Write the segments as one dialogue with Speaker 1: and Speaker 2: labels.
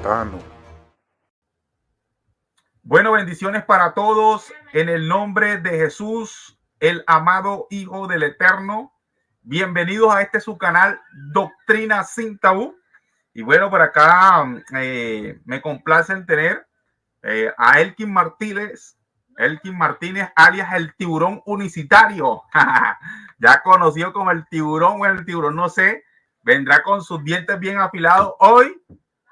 Speaker 1: tibetano.
Speaker 2: Bueno, bendiciones para todos en el nombre de Jesús, el amado Hijo del Eterno. Bienvenidos a este su canal Doctrina Sin Tabú. Y bueno, por acá me complace en tener a Elkin Martínez, alias el tiburón unicitario, ya conocido como el tiburón o el tiburón, no sé, vendrá con sus dientes bien afilados hoy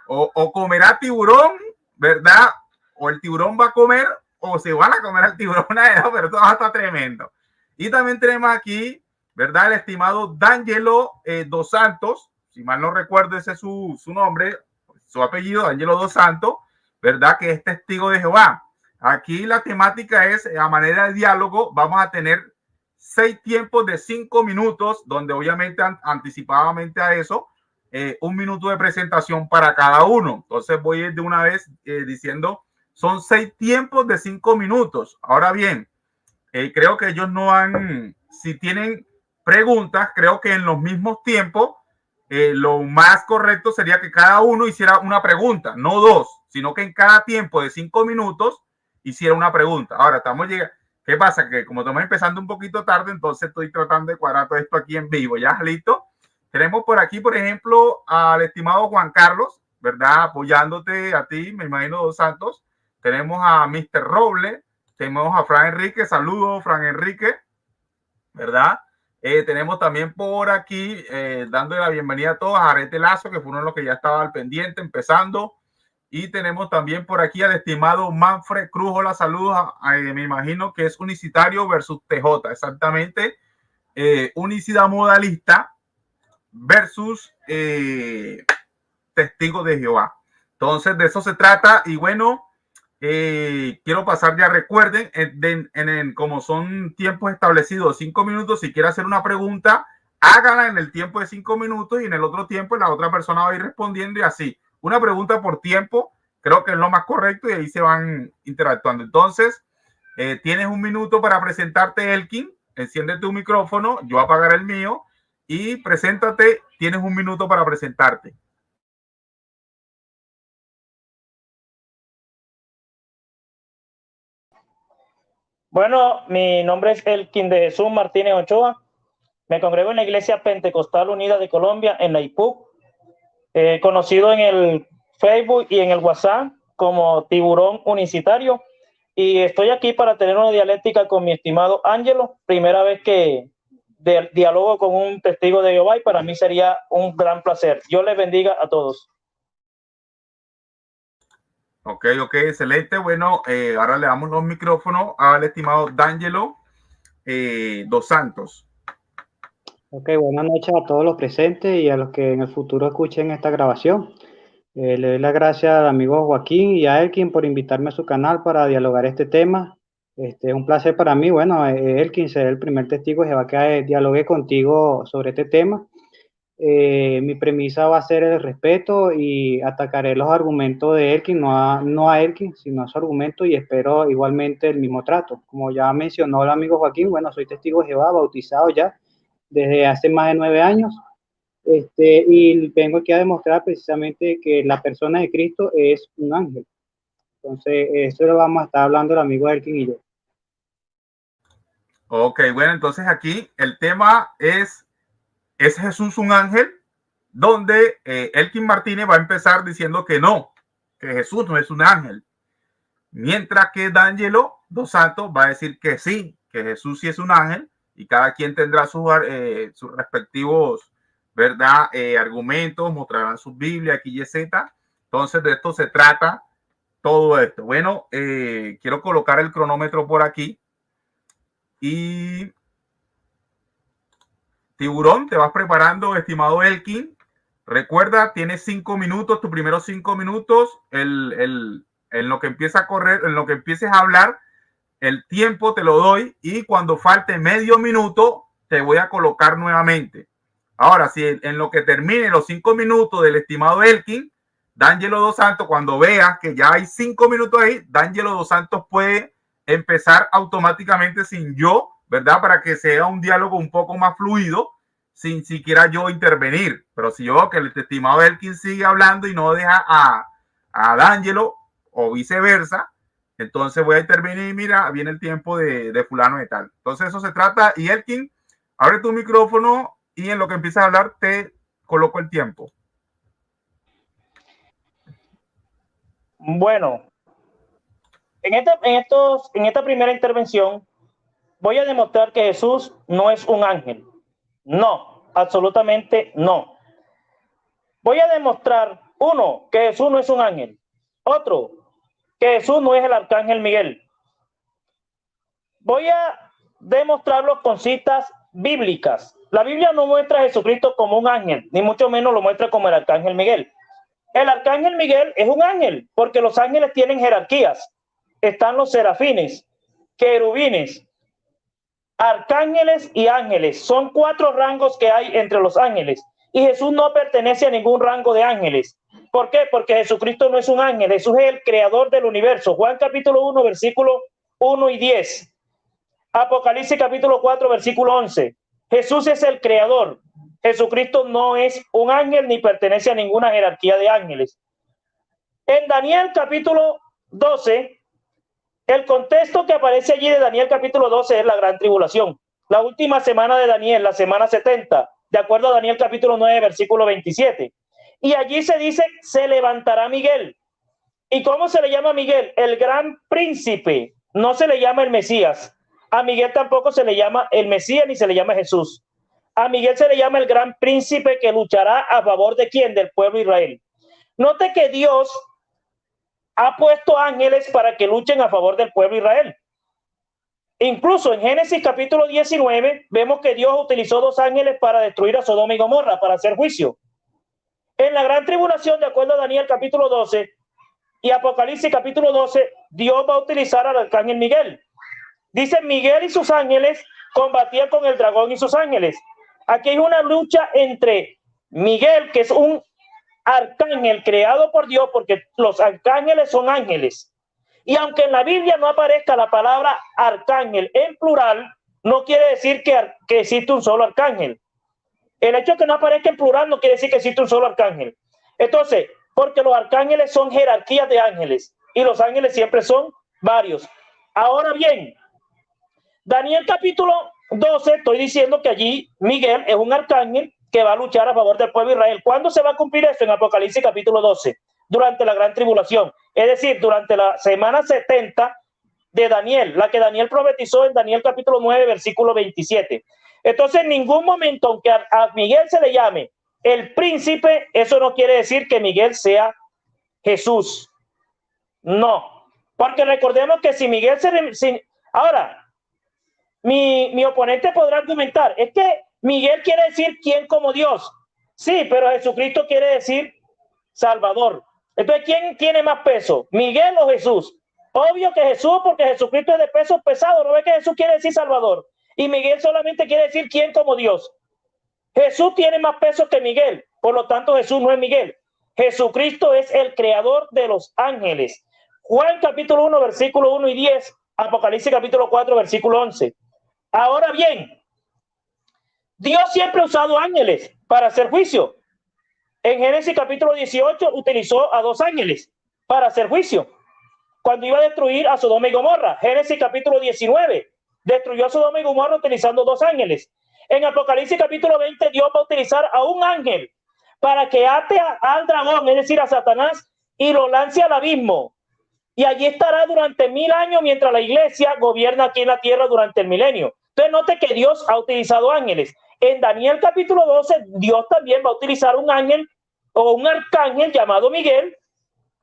Speaker 2: o comerá tiburón, ¿verdad? O el tiburón va a comer o se van a comer al tiburón, pero todo está tremendo. Y también tenemos aquí, ¿verdad? El estimado D'Angelo Dos Santos, si mal no recuerdo ese es su nombre, su apellido, D'Angelo Dos Santos, ¿verdad? Que es testigo de Jehová. Aquí la temática es, a manera de diálogo, vamos a tener 6 tiempos de 5 minutos, donde obviamente anticipadamente a eso, 1 minuto de presentación para cada uno. Entonces voy de una vez diciendo, son 6 tiempos de 5 minutos. Ahora bien, creo que ellos no han, si tienen preguntas, creo que en los mismos tiempos, lo más correcto sería que cada uno hiciera una pregunta, no 2, sino que en cada tiempo de 5 minutos hiciera una pregunta. Ahora estamos llegando. ¿Qué pasa? Que como estamos empezando un poquito tarde, entonces estoy tratando de cuadrar todo esto aquí en vivo. ¿Ya listo? Tenemos por aquí, por ejemplo, al estimado Juan Carlos, ¿verdad? Apoyándote a ti, me imagino, Dos Santos. Tenemos a Mr. Roble, tenemos a Fran Enrique. Saludos, Fran Enrique, ¿verdad? Tenemos también por aquí, dándole la bienvenida a todos, a Arete Lazo, que fue uno de los que ya estaba al pendiente, empezando. Y tenemos también por aquí al estimado Manfred Cruz. Hola, saludos. Me imagino que es Unicitario versus TJ. Exactamente. Unicidad modalista versus Testigo de Jehová. Entonces, de eso se trata. Y bueno, quiero pasar ya. Recuerden, como son tiempos establecidos, 5 minutos, si quiere hacer una pregunta, hágala en el tiempo de 5 minutos y en el otro tiempo la otra persona va a ir respondiendo y así. Una pregunta por tiempo, creo que es lo más correcto y ahí se van interactuando. Entonces, tienes 1 minuto para presentarte, Elkin. Enciende tu micrófono, yo apagaré el mío y preséntate. Tienes 1 minuto para presentarte.
Speaker 3: Bueno, mi nombre es Elkin de Jesús Martínez Ochoa. Me congrego en la Iglesia Pentecostal Unida de Colombia, en la IPUC, conocido en el Facebook y en el WhatsApp como Tiburón Unicitario. Y estoy aquí para tener una dialéctica con mi estimado Ángelo. Primera vez que dialogo con un testigo de Jehová y para mí sería un gran placer. Dios les bendiga a todos.
Speaker 2: Ok, excelente. Bueno, ahora le damos los micrófonos al estimado D'Angelo Dos Santos.
Speaker 4: Ok, buenas noches a todos los presentes y a los que en el futuro escuchen esta grabación. Le doy las gracias al amigo Joaquín y a Elkin por invitarme a su canal para dialogar este tema. Es un placer para mí. Bueno, Elkin, ser el primer testigo de Jehová que dialogue contigo sobre este tema. Mi premisa va a ser el respeto y atacaré los argumentos de Elkin, no a Elkin, sino a su argumento y espero igualmente el mismo trato. Como ya mencionó el amigo Joaquín, bueno, soy testigo de Jehová, bautizado ya desde hace más de 9 años. Y vengo aquí a demostrar precisamente que la persona de Cristo es un ángel. Entonces, eso lo vamos a estar hablando el amigo Elkin y yo.
Speaker 2: Ok, bueno, entonces aquí el tema ¿es Jesús un ángel? Donde Elkin Martínez va a empezar diciendo que no, que Jesús no es un ángel. Mientras que D'Angelo Dos Santos va a decir que sí, que Jesús sí es un ángel y cada quien tendrá sus respectivos, ¿verdad? Argumentos, mostrarán sus Biblias, aquí y Z. Entonces de esto se trata todo esto. Bueno, quiero colocar el cronómetro por aquí y Tiburón, te vas preparando, estimado Elkin. Recuerda, tienes 5 minutos, tus primeros 5 minutos, en lo que empieza a correr, en lo que empieces a hablar, el tiempo te lo doy y cuando falte medio minuto te voy a colocar nuevamente. Ahora, si en lo que termine los 5 minutos del estimado Elkin, D'Angelo Dos Santos, cuando veas que ya hay 5 minutos ahí, D'Angelo Dos Santos puede empezar automáticamente sin yo, ¿verdad? Para que sea un diálogo un poco más fluido, sin siquiera yo intervenir. Pero si yo, que el estimado Elkin sigue hablando y no deja a D'Angelo o viceversa, entonces voy a intervenir y mira, viene el tiempo de fulano y tal. Entonces eso se trata. Y Elkin, abre tu micrófono y en lo que empiezas a hablar te coloco el tiempo.
Speaker 3: Bueno, en esta primera intervención voy a demostrar que Jesús no es un ángel. No, absolutamente no. Voy a demostrar, uno, que Jesús no es un ángel. Otro, que Jesús no es el arcángel Miguel. Voy a demostrarlo con citas bíblicas. La Biblia no muestra a Jesucristo como un ángel, ni mucho menos lo muestra como el arcángel Miguel. El arcángel Miguel es un ángel, porque los ángeles tienen jerarquías. Están los serafines, querubines, arcángeles y ángeles. Son 4 rangos que hay entre los ángeles. Y Jesús no pertenece a ningún rango de ángeles. ¿Por qué? Porque Jesucristo no es un ángel. Jesús es el creador del universo. Juan capítulo 1, versículo 1 y 10. Apocalipsis capítulo 4, versículo 11. Jesús es el creador. Jesucristo no es un ángel ni pertenece a ninguna jerarquía de ángeles. En Daniel capítulo 12, el contexto que aparece allí de Daniel capítulo 12 es la gran tribulación. La última semana de Daniel, la semana 70, de acuerdo a Daniel capítulo 9, versículo 27. Y allí se dice, se levantará Miguel. ¿Y cómo se le llama a Miguel? El gran príncipe. No se le llama el Mesías. A Miguel tampoco se le llama el Mesías ni se le llama Jesús. A Miguel se le llama el gran príncipe que luchará a favor de ¿quién? Del pueblo de Israel. Note que Dios ha puesto ángeles para que luchen a favor del pueblo de Israel. Incluso en Génesis capítulo 19 vemos que Dios utilizó 2 ángeles para destruir a Sodoma y Gomorra, para hacer juicio. En la gran tribulación, de acuerdo a Daniel capítulo 12 y Apocalipsis capítulo 12, Dios va a utilizar al arcángel Miguel. Dice, Miguel y sus ángeles combatían con el dragón y sus ángeles. Aquí hay una lucha entre Miguel, que es un arcángel creado por Dios, porque los arcángeles son ángeles. Y aunque en la Biblia no aparezca la palabra arcángel en plural, no quiere decir que existe un solo arcángel. El hecho de que no aparezca en plural no quiere decir que existe un solo arcángel. Entonces, porque los arcángeles son jerarquías de ángeles y los ángeles siempre son varios. Ahora bien, Daniel capítulo 12, estoy diciendo que allí Miguel es un arcángel que va a luchar a favor del pueblo de Israel. ¿Cuándo se va a cumplir eso? En Apocalipsis capítulo 12, durante la gran tribulación. Es decir, durante la semana 70 de Daniel, la que Daniel profetizó en Daniel capítulo 9, versículo 27. Entonces, en ningún momento, aunque a Miguel se le llame el príncipe, eso no quiere decir que Miguel sea Jesús. No, porque recordemos que si Miguel ahora, mi oponente podrá argumentar, es que Miguel quiere decir quién como Dios. Sí, pero Jesucristo quiere decir Salvador. Entonces, ¿quién tiene más peso? ¿Miguel o Jesús? Obvio que Jesús, porque Jesucristo es de peso pesado. ¿No ve que Jesús quiere decir Salvador? Y Miguel solamente quiere decir quién como Dios. Jesús tiene más peso que Miguel. Por lo tanto, Jesús no es Miguel. Jesucristo es el creador de los ángeles. Juan capítulo 1, versículo 1 y 10. Apocalipsis capítulo 4, versículo 11. Ahora bien, Dios siempre ha usado ángeles para hacer juicio. En Génesis capítulo 18 utilizó a 2 ángeles para hacer juicio. Cuando iba a destruir a Sodoma y Gomorra. Génesis capítulo 19 destruyó a Sodoma y Gomorra utilizando 2 ángeles. En Apocalipsis capítulo 20 Dios va a utilizar a un ángel para que ate al dragón, es decir, a Satanás, y lo lance al abismo. Y allí estará durante 1000 años mientras la iglesia gobierna aquí en la tierra durante el milenio. Entonces note que Dios ha utilizado ángeles. En Daniel capítulo 12, Dios también va a utilizar un ángel o un arcángel llamado Miguel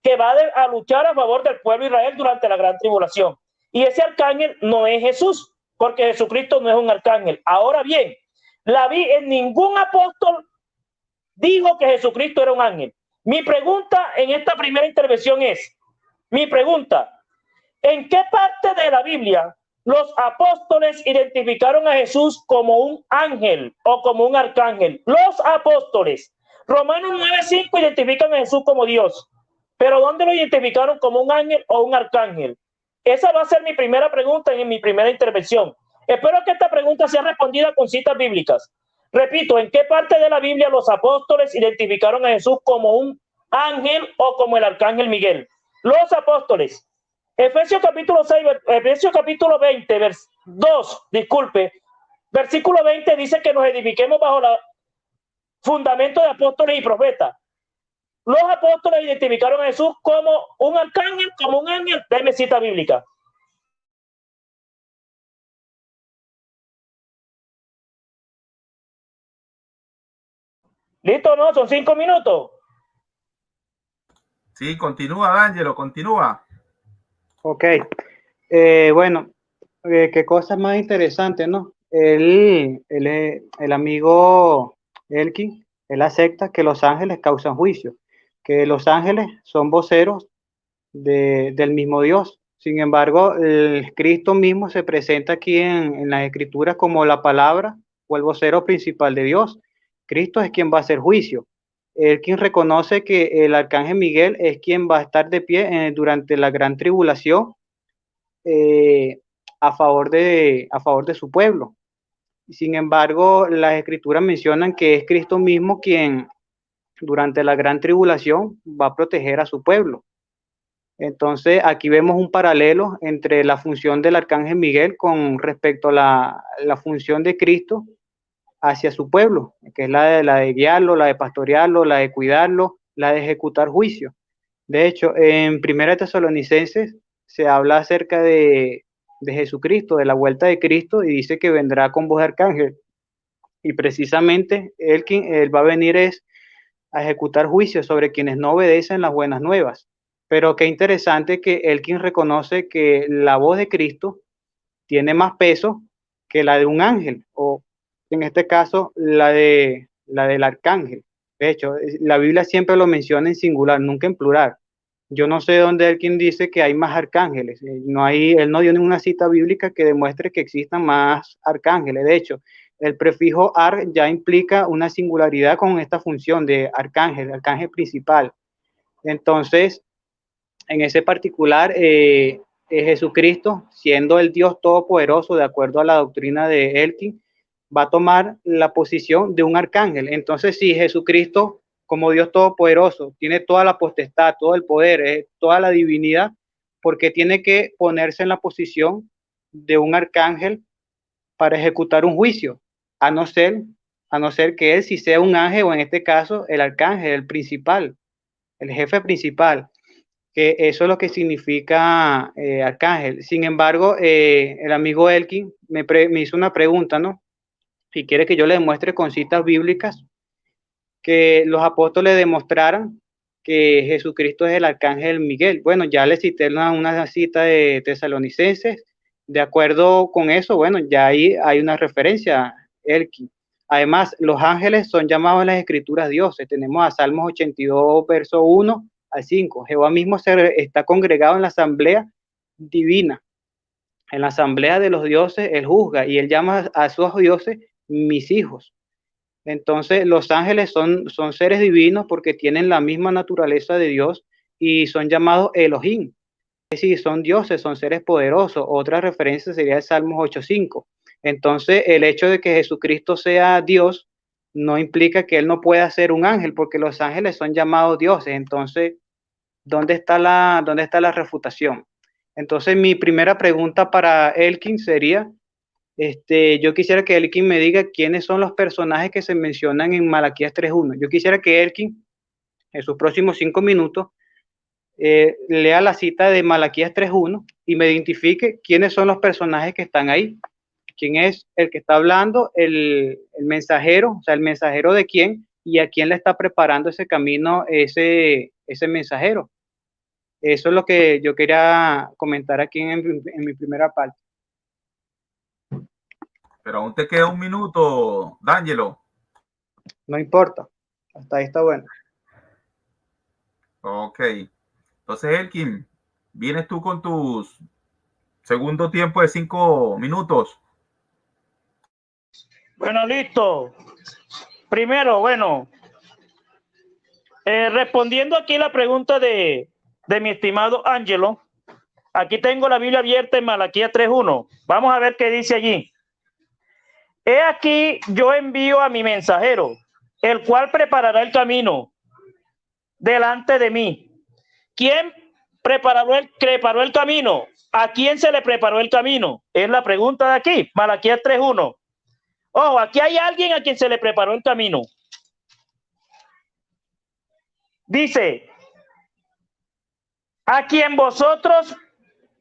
Speaker 3: que va a luchar a favor del pueblo de Israel durante la gran tribulación. Y ese arcángel no es Jesús, porque Jesucristo no es un arcángel. Ahora bien, en ningún apóstol dijo que Jesucristo era un ángel. Mi pregunta en esta primera intervención es, ¿en qué parte de la Biblia los apóstoles identificaron a Jesús como un ángel o como un arcángel? Los apóstoles. Romanos 9:5 identifican a Jesús como Dios. Pero ¿dónde lo identificaron como un ángel o un arcángel? Esa va a ser mi primera pregunta en mi primera intervención. Espero que esta pregunta sea respondida con citas bíblicas. Repito, ¿en qué parte de la Biblia los apóstoles identificaron a Jesús como un ángel o como el arcángel Miguel. Los apóstoles. Efesios capítulo 6, Efesios capítulo 20, versículo 20 dice que nos edifiquemos bajo el fundamento de apóstoles y profetas. Los apóstoles identificaron a Jesús como un arcángel, como un ángel. Deme cita bíblica. ¿Listo? ¿No? Son 5 minutos.
Speaker 2: Sí, continúa, D'Angelo, continúa.
Speaker 4: Ok. Bueno, qué cosa más interesante, ¿no? El amigo Elkin, él acepta que los ángeles causan juicio, que los ángeles son voceros del mismo Dios. Sin embargo, el Cristo mismo se presenta aquí en las Escrituras como la palabra o el vocero principal de Dios. Cristo es quien va a hacer juicio. Él quien reconoce que el arcángel Miguel es quien va a estar de pie durante la gran tribulación a favor de su pueblo. Sin embargo, las Escrituras mencionan que es Cristo mismo quien durante la gran tribulación va a proteger a su pueblo. Entonces, aquí vemos un paralelo entre la función del arcángel Miguel con respecto a la función de Cristo hacia su pueblo, que es la de guiarlo, la de pastorearlo, la de cuidarlo, la de ejecutar juicio. De hecho, en Primera Tesalonicenses se habla acerca de Jesucristo, de la vuelta de Cristo, y dice que vendrá con voz de arcángel. Y precisamente él va a venir a ejecutar juicio sobre quienes no obedecen las buenas nuevas. Pero qué interesante que Elkin reconoce que la voz de Cristo tiene más peso que la de un ángel, o en este caso la del arcángel. De hecho, la Biblia siempre lo menciona en singular, nunca en plural. Yo no sé dónde Elkin dice que hay más arcángeles. Él no dio ninguna cita bíblica que demuestre que existan más arcángeles. De hecho, el prefijo ar ya implica una singularidad con esta función de arcángel, arcángel principal. Entonces, en ese particular, Jesucristo, siendo el Dios todopoderoso, de acuerdo a la doctrina de Elkin, va a tomar la posición de un arcángel. Entonces, si Jesucristo, como Dios todopoderoso, tiene toda la potestad, todo el poder, toda la divinidad, porque tiene que ponerse en la posición de un arcángel para ejecutar un juicio, a no ser que él sí sea un ángel, o en este caso el arcángel, el principal, el jefe principal, que eso es lo que significa arcángel. Sin embargo, el amigo Elkin me hizo una pregunta, ¿no? Si quiere que yo le demuestre con citas bíblicas que los apóstoles demostraran que Jesucristo es el arcángel Miguel. Bueno, ya le cité una cita de Tesalonicenses. De acuerdo con eso, bueno, ya ahí hay una referencia, Elkin. Además, los ángeles son llamados en las escrituras dioses. Tenemos a Salmos 82, verso 1 al 5. Jehová mismo está congregado en la asamblea divina. En la asamblea de los dioses, él juzga y él llama a sus dioses mis hijos. Entonces, los ángeles son seres divinos porque tienen la misma naturaleza de Dios y son llamados Elohim. Es decir, son dioses, son seres poderosos. Otra referencia sería el Salmos 8:5. Entonces, el hecho de que Jesucristo sea Dios no implica que él no pueda ser un ángel, porque los ángeles son llamados dioses. Entonces, ¿dónde está la refutación? Entonces, mi primera pregunta para Elkin sería, yo quisiera que Elkin me diga quiénes son los personajes que se mencionan en Malaquías 3:1. Yo quisiera que Elkin, en sus próximos 5 minutos, lea la cita de Malaquías 3:1 y me identifique quiénes son los personajes que están ahí. ¿Quién es el que está hablando? El mensajero, o sea, el mensajero de quién y a quién le está preparando ese camino, ese mensajero. Eso es lo que yo quería comentar aquí en mi primera parte.
Speaker 2: Pero aún te queda un minuto, D'Angelo.
Speaker 4: No importa, hasta ahí está bueno.
Speaker 2: Ok. Entonces, Elkin, vienes tú con tu segundo tiempo de 5 minutos.
Speaker 3: Bueno, listo. Primero, bueno, respondiendo aquí la pregunta de mi estimado Ángelo, aquí tengo la Biblia abierta en Malaquías 3:1. Vamos a ver qué dice allí. He aquí, yo envío a mi mensajero, el cual preparará el camino. delante de mí. ¿Quién preparó el camino? ¿A quién se le preparó el camino? Es la pregunta de aquí, Malaquías 3:1. Ojo, aquí hay alguien a quien se le preparó el camino. Dice, a quien vosotros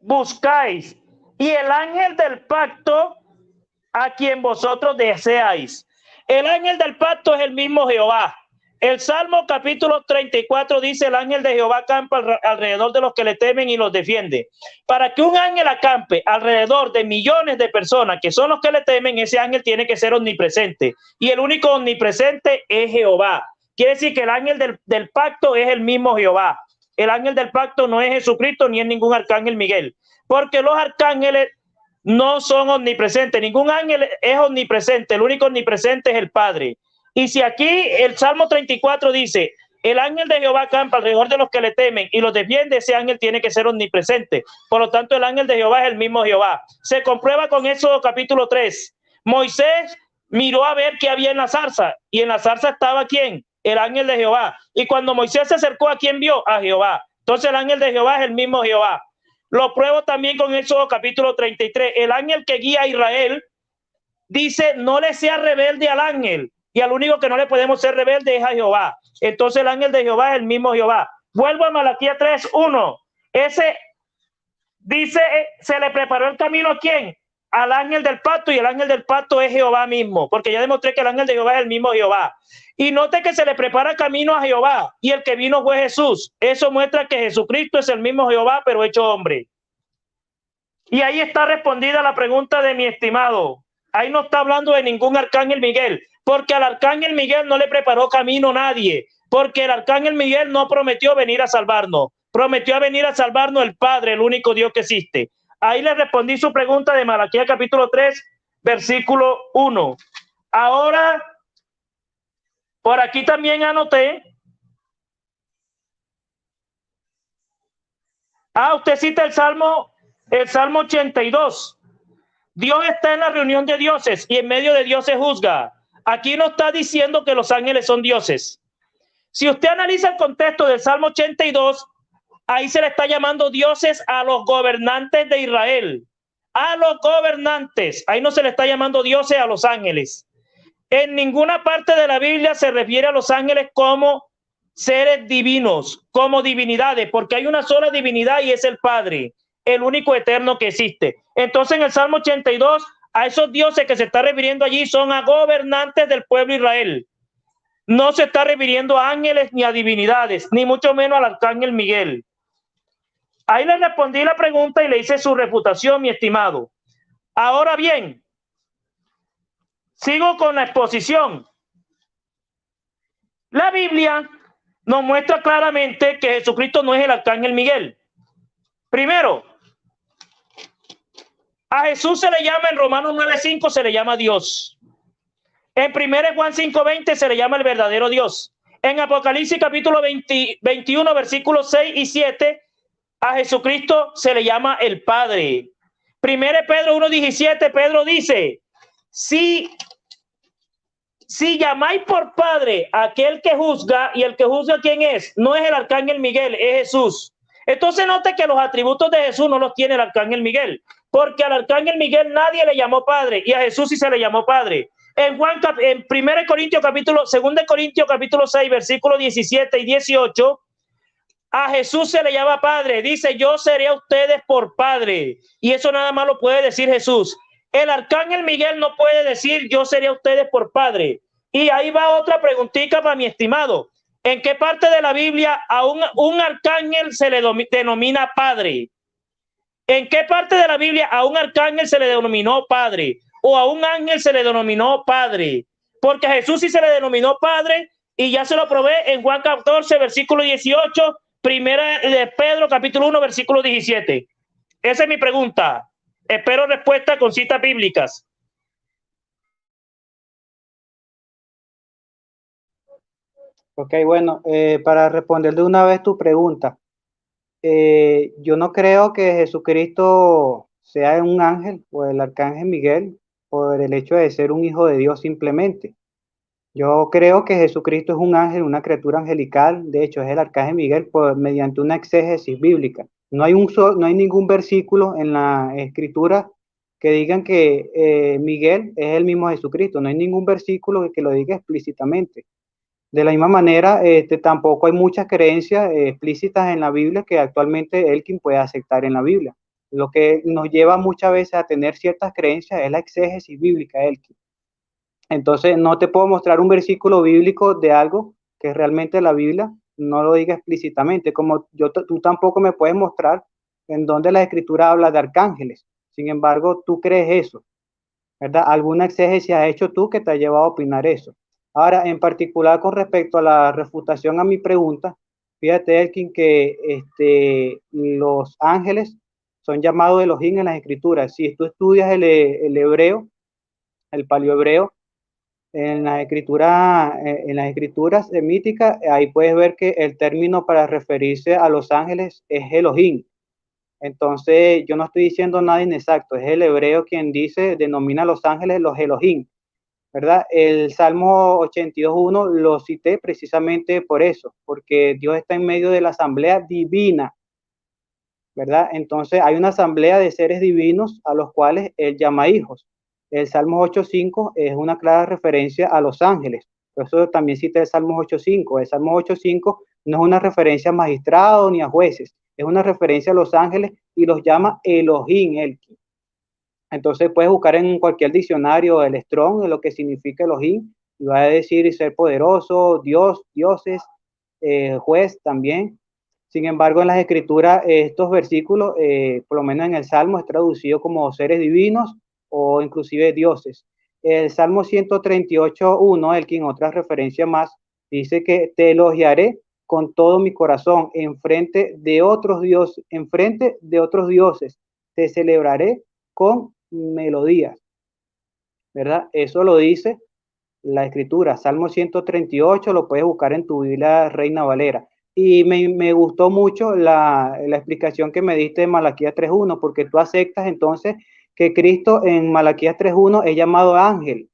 Speaker 3: buscáis, y el ángel del pacto a quien vosotros deseáis. El ángel del pacto es el mismo Jehová. El Salmo capítulo 34 dice, el ángel de Jehová acampa alrededor de los que le temen y los defiende. Para que un ángel acampe alrededor de millones de personas que son los que le temen, ese ángel tiene que ser omnipresente. Y el único omnipresente es Jehová. Quiere decir que el ángel del pacto es el mismo Jehová. El ángel del pacto no es Jesucristo ni es ningún arcángel Miguel. Porque los arcángeles no son omnipresentes. Ningún ángel es omnipresente. El único omnipresente es el Padre. Y si aquí el Salmo 34 dice, el ángel de Jehová acampa alrededor de los que le temen y los defiende, ese ángel tiene que ser omnipresente. Por lo tanto, el ángel de Jehová es el mismo Jehová. Se comprueba con Éxodo capítulo 3. Moisés miró a ver qué había en la zarza, y en la zarza estaba ¿quién? El ángel de Jehová. Y cuando Moisés se acercó, ¿a quién vio? A Jehová. Entonces el ángel de Jehová es el mismo Jehová. Lo pruebo también con Éxodo capítulo 33. El ángel que guía a Israel dice, no le sea rebelde al ángel. Y al único que no le podemos ser rebelde es a Jehová. Entonces el ángel de Jehová es el mismo Jehová. Vuelvo a Malaquías 3:1. Ese dice, se le preparó el camino ¿a quién? Al ángel del pacto, y el ángel del pacto es Jehová mismo, porque ya demostré que el ángel de Jehová es el mismo Jehová. Y note que se le prepara camino a Jehová, y el que vino fue Jesús. Eso muestra que Jesucristo es el mismo Jehová, pero hecho hombre. Y ahí está respondida la pregunta de mi estimado. Ahí no está hablando de ningún arcángel Miguel, porque al arcángel Miguel no le preparó camino nadie, porque el arcángel Miguel no prometió venir a salvarnos, prometió venir a salvarnos el Padre, el único Dios que existe. Ahí le respondí su pregunta de Malaquías capítulo 3, versículo 1. Ahora, por aquí también anoté. Usted cita el Salmo 82. Dios está en la reunión de dioses y en medio de dioses juzga. Aquí no está diciendo que los ángeles son dioses. Si usted analiza el contexto del Salmo 82, ahí se le está llamando dioses a los gobernantes de Israel. A los gobernantes. Ahí no se le está llamando dioses a los ángeles. En ninguna parte de la Biblia se refiere a los ángeles como seres divinos, como divinidades, porque hay una sola divinidad y es el Padre, el único eterno que existe. Entonces en el Salmo 82, a esos dioses que se está refiriendo allí son a gobernantes del pueblo de Israel. No se está refiriendo a ángeles ni a divinidades, ni mucho menos al arcángel Miguel. Ahí le respondí la pregunta y le hice su refutación, mi estimado. Ahora bien, sigo con la exposición. La Biblia nos muestra claramente que Jesucristo no es el arcángel Miguel. Primero, a Jesús se le llama en Romanos 9:5, se le llama Dios. En 1 Juan 5:20 se le llama el verdadero Dios. En Apocalipsis capítulo 21, versículos 6 y 7, a Jesucristo se le llama el Padre. 1 Pedro 1:17, Pedro dice, si llamáis por Padre a aquel que juzga, y el que juzga ¿quién es? No es el arcángel Miguel, es Jesús. Entonces note que los atributos de Jesús no los tiene el arcángel Miguel, porque al arcángel Miguel nadie le llamó Padre, y a Jesús sí se le llamó Padre. En 2 Corintios capítulo 6, versículos 17 y 18, a Jesús se le llama Padre. Dice, yo seré a ustedes por Padre. Y eso nada más lo puede decir Jesús. El arcángel Miguel no puede decir, yo seré a ustedes por Padre. Y ahí va otra preguntita para mi estimado. ¿En qué parte de la Biblia a un arcángel se le denomina Padre? ¿En qué parte de la Biblia a un arcángel se le denominó Padre? ¿O a un ángel se le denominó Padre? Porque a Jesús sí se le denominó Padre, y ya se lo probé en Juan 14, versículo 18, Primera de Pedro, capítulo 1, versículo 17. Esa es mi pregunta. Espero respuesta con citas bíblicas.
Speaker 4: Ok, bueno, para responder de una vez tu pregunta, yo no creo que Jesucristo sea un ángel o el arcángel Miguel por el hecho de ser un hijo de Dios simplemente. Yo creo que Jesucristo es un ángel, una criatura angelical. De hecho, es el arcángel Miguel mediante una exégesis bíblica. No hay, no hay ningún versículo en la escritura que digan que Miguel es el mismo Jesucristo. No hay ningún versículo que lo diga explícitamente. De la misma manera, tampoco hay muchas creencias explícitas en la Biblia que actualmente Elkin puede aceptar en la Biblia. Lo que nos lleva muchas veces a tener ciertas creencias es la exégesis bíblica, Elkin. Entonces, no te puedo mostrar un versículo bíblico de algo que realmente la Biblia no lo diga explícitamente, como tú tampoco me puedes mostrar en donde la Escritura habla de arcángeles. Sin embargo, tú crees eso, ¿verdad? ¿Alguna exégesis has hecho tú que te ha llevado a opinar eso? Ahora, en particular con respecto a la refutación a mi pregunta, fíjate, Elkin, que los ángeles son llamados Elohim en las Escrituras. Si tú estudias el hebreo, el paleohebreo, en las escrituras semíticas, ahí puedes ver que el término para referirse a los ángeles es Elohim. Entonces, yo no estoy diciendo nada inexacto, es el hebreo quien denomina a los ángeles los Elohim, ¿verdad? El Salmo 82.1 lo cité precisamente por eso, porque Dios está en medio de la asamblea divina, ¿verdad? Entonces, hay una asamblea de seres divinos a los cuales Él llama hijos. El Salmo 8.5 es una clara referencia a los ángeles. Por eso también cita el Salmo 8.5. El Salmo 8.5 no es una referencia a magistrados ni a jueces, es una referencia a los ángeles y los llama Elohim, Elki. Entonces puedes buscar en cualquier diccionario el Strong, lo que significa Elohim, y va a decir ser poderoso, Dios, dioses, juez también. Sin embargo, en las escrituras, estos versículos, por lo menos en el Salmo, es traducido como seres divinos o inclusive dioses. El Salmo 138.1, el que en otra referencia más, dice que te elogiaré con todo mi corazón enfrente de otros dioses, te celebraré con melodías, ¿verdad? Eso lo dice la escritura, Salmo 138, lo puedes buscar en tu Biblia Reina Valera. Y me gustó mucho la explicación que me diste de Malaquías 3.1, porque tú aceptas entonces que Cristo en Malaquías 3.1 es llamado ángel.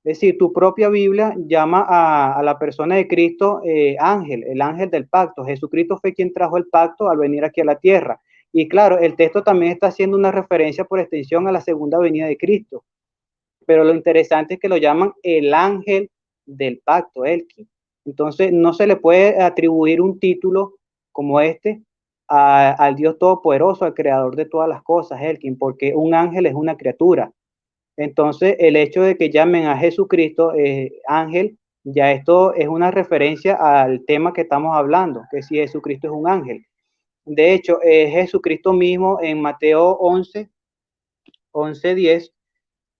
Speaker 4: Es decir, tu propia Biblia llama a la persona de Cristo ángel, el ángel del pacto. Jesucristo fue quien trajo el pacto al venir aquí a la tierra. Y claro, el texto también está haciendo una referencia por extensión a la segunda venida de Cristo. Pero lo interesante es que lo llaman el ángel del pacto, Elkin. Entonces, no se le puede atribuir un título como este al Dios Todopoderoso, al Creador de todas las cosas, Elkin, porque un ángel es una criatura. Entonces, el hecho de que llamen a Jesucristo ángel, ya esto es una referencia al tema que estamos hablando, que si Jesucristo es un ángel. De hecho, Jesucristo mismo en Mateo 11:10,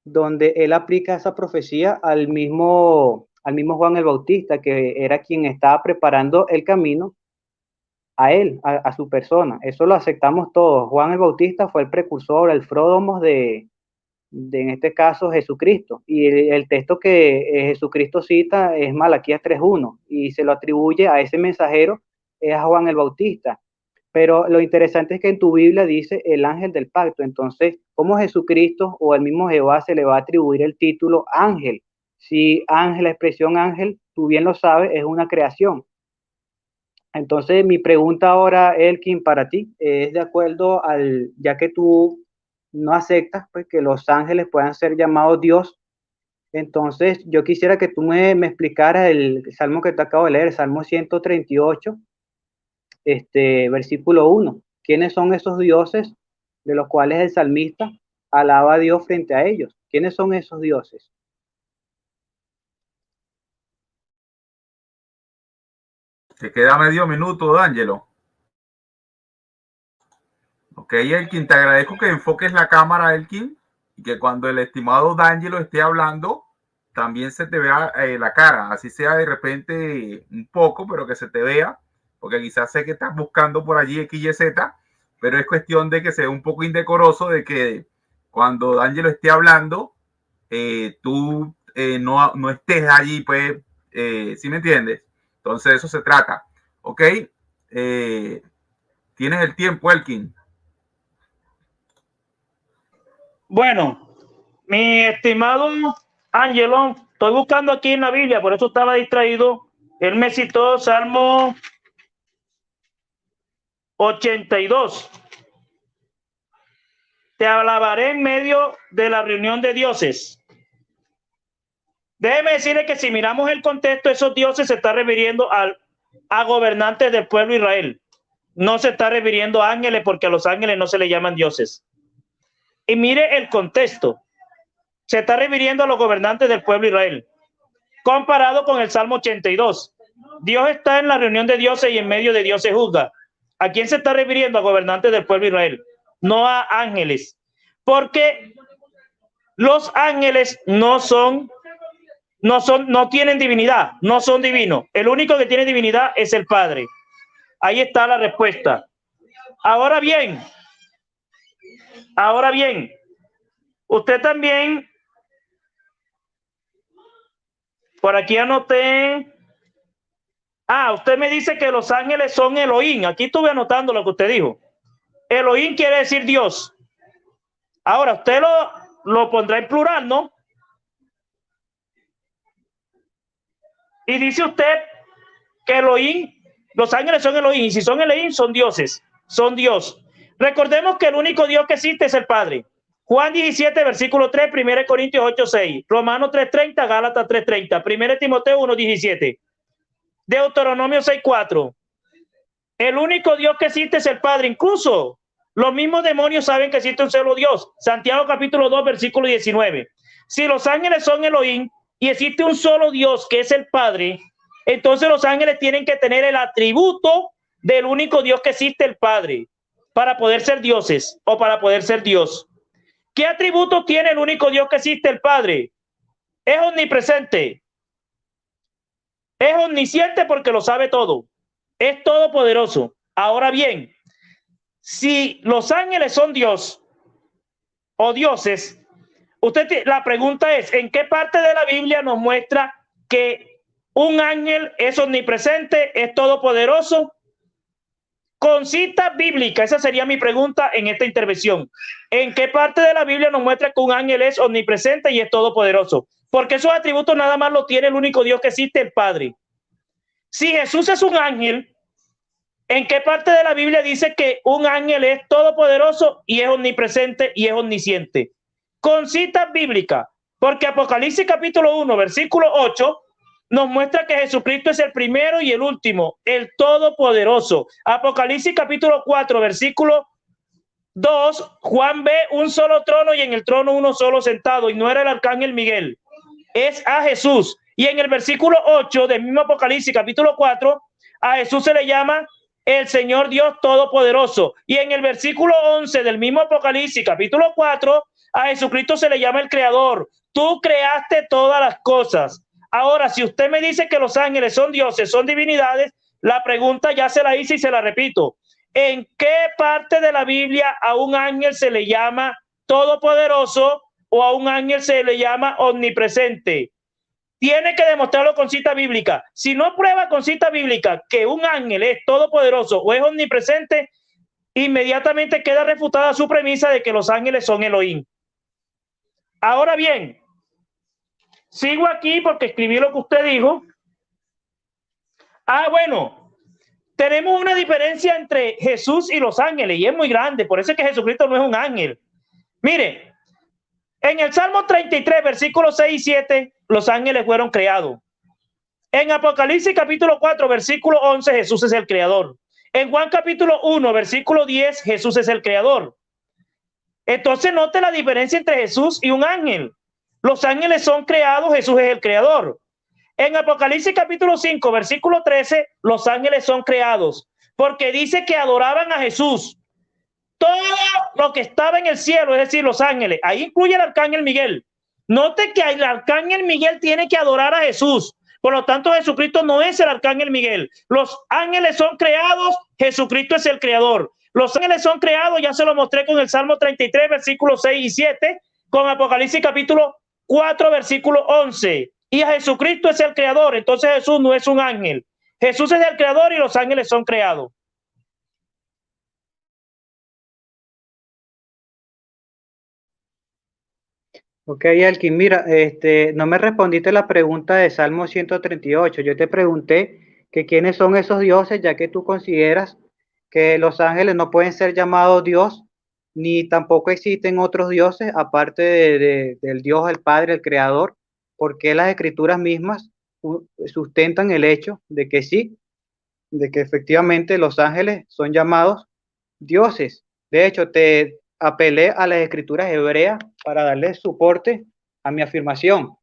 Speaker 4: donde él aplica esa profecía al mismo Juan el Bautista, que era quien estaba preparando el camino a él, a su persona. Eso lo aceptamos todos. Juan el Bautista fue el precursor, el pródomos en este caso, Jesucristo. Y el texto que Jesucristo cita es Malaquías 3.1 y se lo atribuye a ese mensajero, es a Juan el Bautista. Pero lo interesante es que en tu Biblia dice el ángel del pacto. Entonces, ¿cómo Jesucristo o el mismo Jehová se le va a atribuir el título ángel? Si ángel, la expresión ángel, tú bien lo sabes, es una creación. Entonces, mi pregunta ahora, Elkin, para ti, es de acuerdo ya que tú no aceptas pues, que los ángeles puedan ser llamados Dios. Entonces, yo quisiera que tú me explicaras el salmo que te acabo de leer, el Salmo 138, versículo 1. ¿Quiénes son esos dioses de los cuales el salmista alaba a Dios frente a ellos? ¿Quiénes son esos dioses?
Speaker 2: Te queda medio minuto, D'Angelo. Ok, Elkin, te agradezco que enfoques la cámara, Elkin, y que cuando el estimado D'Angelo esté hablando, también se te vea la cara, así sea de repente un poco, pero que se te vea, porque quizás sé que estás buscando por allí X, Y, Z, pero es cuestión de que sea un poco indecoroso de que cuando D'Angelo esté hablando, tú no estés allí, pues, ¿sí me entiendes? Entonces, eso se trata, ¿ok? Tienes el tiempo, Elkin.
Speaker 3: Bueno, mi estimado Angelo, estoy buscando aquí en la Biblia, por eso estaba distraído. Él me citó Salmo 82. Te alabaré en medio de la reunión de dioses. Déjeme decirle que si miramos el contexto, esos dioses se está refiriendo a gobernantes del pueblo de Israel. No se está refiriendo a ángeles, porque a los ángeles no se le llaman dioses. Y mire el contexto. Se está refiriendo a los gobernantes del pueblo de Israel, comparado con el Salmo 82. Dios está en la reunión de dioses y en medio de dioses juzga. ¿A quién se está refiriendo? A gobernantes del pueblo de Israel, no a ángeles. Porque los ángeles no tienen divinidad, no son divinos. El único que tiene divinidad es el Padre. Ahí está la respuesta. Ahora bien, usted también, por aquí anoté. Usted me dice que los ángeles son Elohim. Aquí estuve anotando lo que usted dijo. Elohim quiere decir Dios. Ahora, usted lo pondrá en plural, ¿no? Y dice usted que Elohim, los ángeles son Elohim. Y si son Elohim, son dioses. Son Dios. Recordemos que el único Dios que existe es el Padre. Juan 17, versículo 3, 1 Corintios 8, 6, Romanos 3:30, Gálatas 3:30, 1 Timoteo 1:17, Deuteronomio 6:4. El único Dios que existe es el Padre. Incluso los mismos demonios saben que existe un solo Dios. Santiago capítulo 2, versículo 19. Si los ángeles son Elohim y existe un solo Dios que es el Padre, entonces los ángeles tienen que tener el atributo del único Dios que existe, el Padre, para poder ser dioses o para poder ser Dios. ¿Qué atributo tiene el único Dios que existe, el Padre? Es omnipresente. Es omnisciente porque lo sabe todo. Es todopoderoso. Ahora bien, si los ángeles son Dios o dioses, la pregunta es, ¿en qué parte de la Biblia nos muestra que un ángel es omnipresente, es todopoderoso? Con cita bíblica, esa sería mi pregunta en esta intervención. ¿En qué parte de la Biblia nos muestra que un ángel es omnipresente y es todopoderoso? Porque esos atributos nada más los tiene el único Dios que existe, el Padre. Si Jesús es un ángel, ¿en qué parte de la Biblia dice que un ángel es todopoderoso y es omnipresente y es omnisciente? Con cita bíblica, porque Apocalipsis capítulo 1, versículo 8, nos muestra que Jesucristo es el primero y el último, el todopoderoso. Apocalipsis capítulo 4, versículo 2, Juan ve un solo trono y en el trono uno solo sentado, y no era el arcángel Miguel, es a Jesús. Y en el versículo 8 del mismo Apocalipsis capítulo 4, a Jesús se le llama el Señor Dios Todopoderoso. Y en el versículo 11 del mismo Apocalipsis capítulo 4, a Jesucristo se le llama el Creador. Tú creaste todas las cosas. Ahora, si usted me dice que los ángeles son dioses, son divinidades, la pregunta ya se la hice y se la repito. ¿En qué parte de la Biblia a un ángel se le llama todopoderoso o a un ángel se le llama omnipresente? Tiene que demostrarlo con cita bíblica. Si no prueba con cita bíblica que un ángel es todopoderoso o es omnipresente, inmediatamente queda refutada su premisa de que los ángeles son Elohim. Ahora bien, sigo aquí porque escribí lo que usted dijo. Bueno, tenemos una diferencia entre Jesús y los ángeles y es muy grande. Por eso es que Jesucristo no es un ángel. Mire, en el Salmo 33, versículos 6 y 7, los ángeles fueron creados. En Apocalipsis capítulo 4, versículo 11, Jesús es el creador. En Juan capítulo 1, versículo 10, Jesús es el creador. Entonces note la diferencia entre Jesús y un ángel. Los ángeles son creados, Jesús es el creador. En Apocalipsis capítulo 5, versículo 13, los ángeles son creados, porque dice que adoraban a Jesús. Todo lo que estaba en el cielo, es decir, los ángeles, ahí incluye el arcángel Miguel. Note que el arcángel Miguel tiene que adorar a Jesús. Por lo tanto, Jesucristo no es el arcángel Miguel. Los ángeles son creados, Jesucristo es el creador. Los ángeles son creados, ya se lo mostré con el Salmo 33, versículos 6 y 7, con Apocalipsis capítulo 4, versículo 11. Y a Jesucristo es el creador, entonces Jesús no es un ángel. Jesús es el creador y los ángeles son creados.
Speaker 4: Ok, Elkin, mira, no me respondiste la pregunta de Salmo 138. Yo te pregunté que quiénes son esos dioses, ya que tú consideras que los ángeles no pueden ser llamados Dios, ni tampoco existen otros dioses aparte del Dios, el Padre, el Creador, porque las escrituras mismas sustentan el hecho de que sí, de que efectivamente los ángeles son llamados dioses. De hecho, te apelé a las escrituras hebreas para darle soporte a mi afirmación.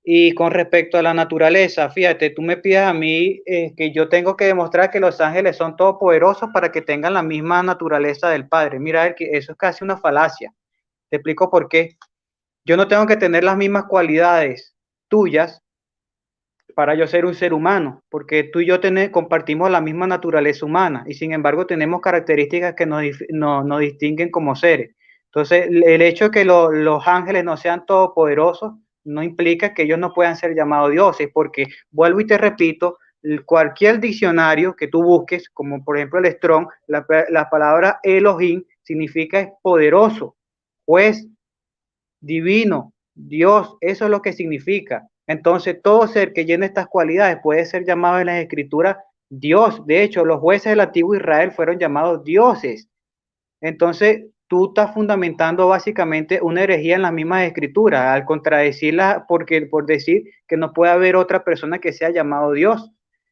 Speaker 4: Y con respecto a la naturaleza, fíjate, tú me pides a mí que yo tengo que demostrar que los ángeles son todopoderosos para que tengan la misma naturaleza del Padre. Mira, eso es casi una falacia. Te explico por qué. Yo no tengo que tener las mismas cualidades tuyas para yo ser un ser humano, porque tú y yo compartimos la misma naturaleza humana y sin embargo tenemos características que nos distinguen como seres. Entonces, el hecho de que los ángeles no sean todopoderosos no implica que ellos no puedan ser llamados dioses, porque vuelvo y te repito, cualquier diccionario que tú busques, como por ejemplo el Strong, la palabra Elohim significa poderoso, juez, divino, Dios, eso es lo que significa. Entonces, todo ser que llene estas cualidades puede ser llamado en las escrituras Dios. De hecho, los jueces del antiguo Israel fueron llamados dioses. Entonces, tú estás fundamentando básicamente una herejía en las mismas escrituras, al contradecirla por decir que no puede haber otra persona que sea llamado Dios.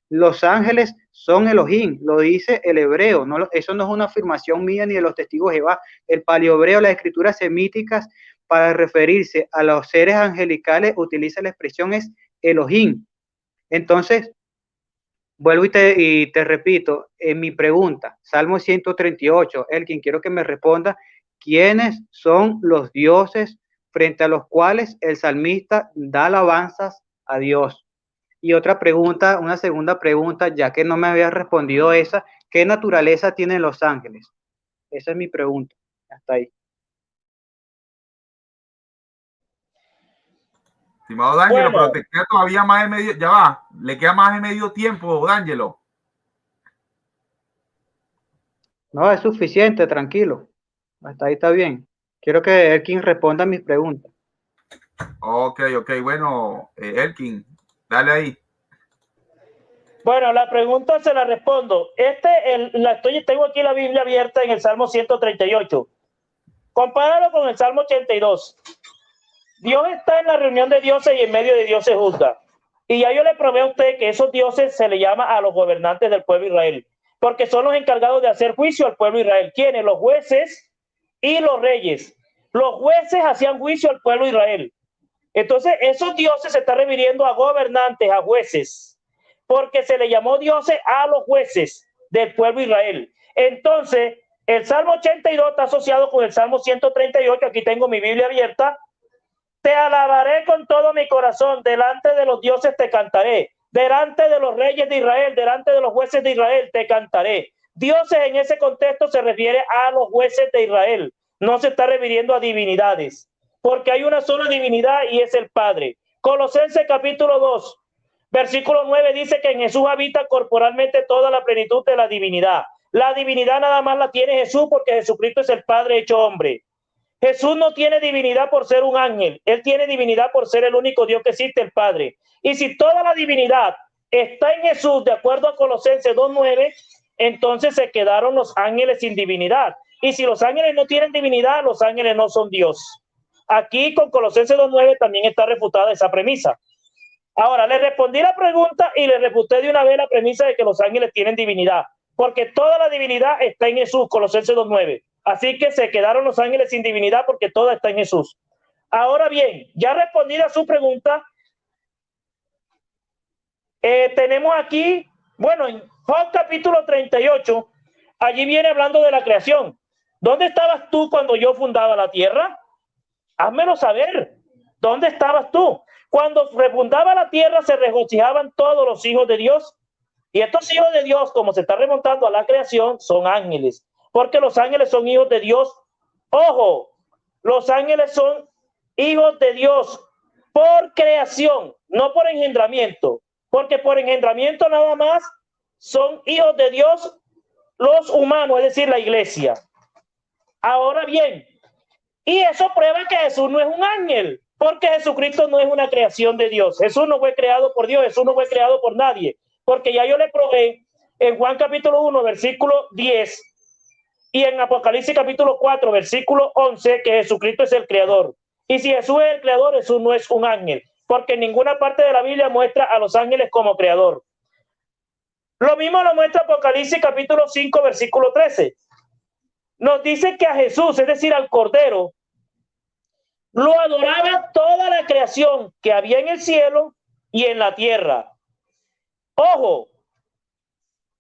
Speaker 4: Los ángeles son Elohim, lo dice el hebreo, no, eso no es una afirmación mía ni de los testigos de Jehová. El paleohebreo, las escrituras semíticas, para referirse a los seres angelicales, utiliza la expresión es Elohim. Entonces, vuelvo y te repito, en mi pregunta, Salmo 138, Elkin, quiero que me responda, ¿quiénes son los dioses frente a los cuales el salmista da alabanzas a Dios? Y otra pregunta, una segunda pregunta, ya que no me había respondido esa, ¿qué naturaleza tienen los ángeles? Esa es mi pregunta. Hasta ahí.
Speaker 2: Estimado D'Angelo, bueno, pero te queda todavía más de medio, ya va, le queda más de medio tiempo, D'Angelo.
Speaker 4: No, es suficiente, tranquilo. Hasta ahí está bien. Quiero que Elkin responda a mis preguntas.
Speaker 2: Ok, bueno, Elkin, dale ahí.
Speaker 3: Bueno, la pregunta se la respondo. Tengo aquí la Biblia abierta en el Salmo 138. Compáralo con el Salmo 82. Dios está en la reunión de dioses y en medio de dioses juzga. Y ya yo le probé a usted que esos dioses se le llama a los gobernantes del pueblo de Israel, porque son los encargados de hacer juicio al pueblo de Israel. ¿Quiénes? Los jueces y los reyes. Los jueces hacían juicio al pueblo de Israel. Entonces, esos dioses se están refiriendo a gobernantes, a jueces, porque se le llamó dioses a los jueces del pueblo de Israel. Entonces, el Salmo 82 está asociado con el Salmo 138. Aquí tengo mi Biblia abierta. Te alabaré con todo mi corazón, delante de los dioses te cantaré, delante de los reyes de Israel, delante de los jueces de Israel te cantaré. Dioses en ese contexto se refiere a los jueces de Israel, no se está refiriendo a divinidades, porque hay una sola divinidad y es el Padre. Colosenses capítulo 2, versículo 9 dice que en Jesús habita corporalmente toda la plenitud de la divinidad. La divinidad nada más la tiene Jesús porque Jesucristo es el Padre hecho hombre. Jesús no tiene divinidad por ser un ángel, él tiene divinidad por ser el único Dios que existe, el Padre. Y si toda la divinidad está en Jesús, de acuerdo a Colosenses 2:9, entonces se quedaron los ángeles sin divinidad. Y si los ángeles no tienen divinidad, los ángeles no son Dios. Aquí con Colosenses 2:9 también está refutada esa premisa. Ahora, le respondí la pregunta y le refuté de una vez la premisa de que los ángeles tienen divinidad, porque toda la divinidad está en Jesús, Colosenses 2:9. Así que se quedaron los ángeles sin divinidad porque todo está en Jesús. Ahora bien, ya respondida a su pregunta, tenemos aquí, bueno, en Job capítulo 38, allí viene hablando de la creación. ¿Dónde estabas tú cuando yo fundaba la tierra? Házmelo saber. ¿Dónde estabas tú? Cuando refundaba la tierra se regocijaban todos los hijos de Dios. Y estos hijos de Dios, como se está remontando a la creación, son ángeles. Porque los ángeles son hijos de Dios. Ojo, los ángeles son hijos de Dios por creación, no por engendramiento. Porque por engendramiento nada más son hijos de Dios los humanos, es decir, la iglesia. Ahora bien, Y eso prueba que Jesús no es un ángel, porque Jesucristo no es una creación de Dios. Jesús no fue creado por Dios, Jesús no fue creado por nadie, porque ya yo le probé en Juan capítulo 1, versículo 10, y en Apocalipsis capítulo 4, versículo 11, que Jesucristo es el creador. Y si Jesús es el creador, Jesús no es un ángel, porque en ninguna parte de la Biblia muestra a los ángeles como creador. Lo mismo lo muestra Apocalipsis capítulo 5, versículo 13. Nos dice que a Jesús, es decir, al Cordero, lo adoraba toda la creación que había en el cielo y en la tierra. Ojo,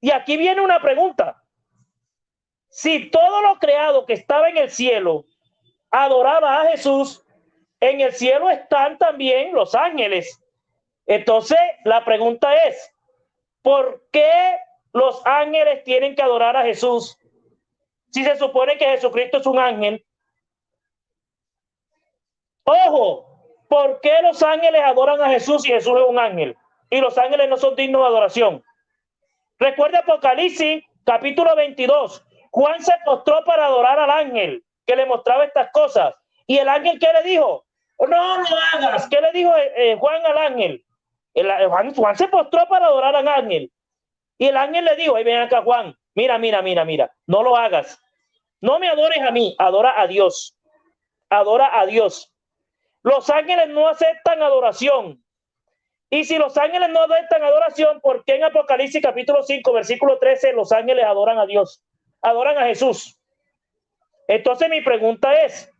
Speaker 3: y aquí viene una pregunta. Si todo lo creado que estaba en el cielo adoraba a Jesús, en el cielo están también los ángeles. Entonces, la pregunta es, ¿por qué los ángeles tienen que adorar a Jesús si se supone que Jesucristo es un ángel? Ojo, ¿por qué los ángeles adoran a Jesús si Jesús es un ángel? Y los ángeles no son dignos de adoración. Recuerda Apocalipsis, capítulo 22. Juan se postró para adorar al ángel que le mostraba estas cosas. ¿Y el ángel qué le dijo? No lo hagas. ¿Qué le dijo Juan al ángel? Juan se postró para adorar al ángel. Y el ángel le dijo, ahí ven acá Juan, mira, no lo hagas. No me adores a mí, adora a Dios. Adora a Dios. Los ángeles no aceptan adoración. Y si los ángeles no aceptan adoración, ¿por qué en Apocalipsis capítulo 5, versículo 13, los ángeles adoran a Dios? Adoran a Jesús. Entonces mi pregunta es,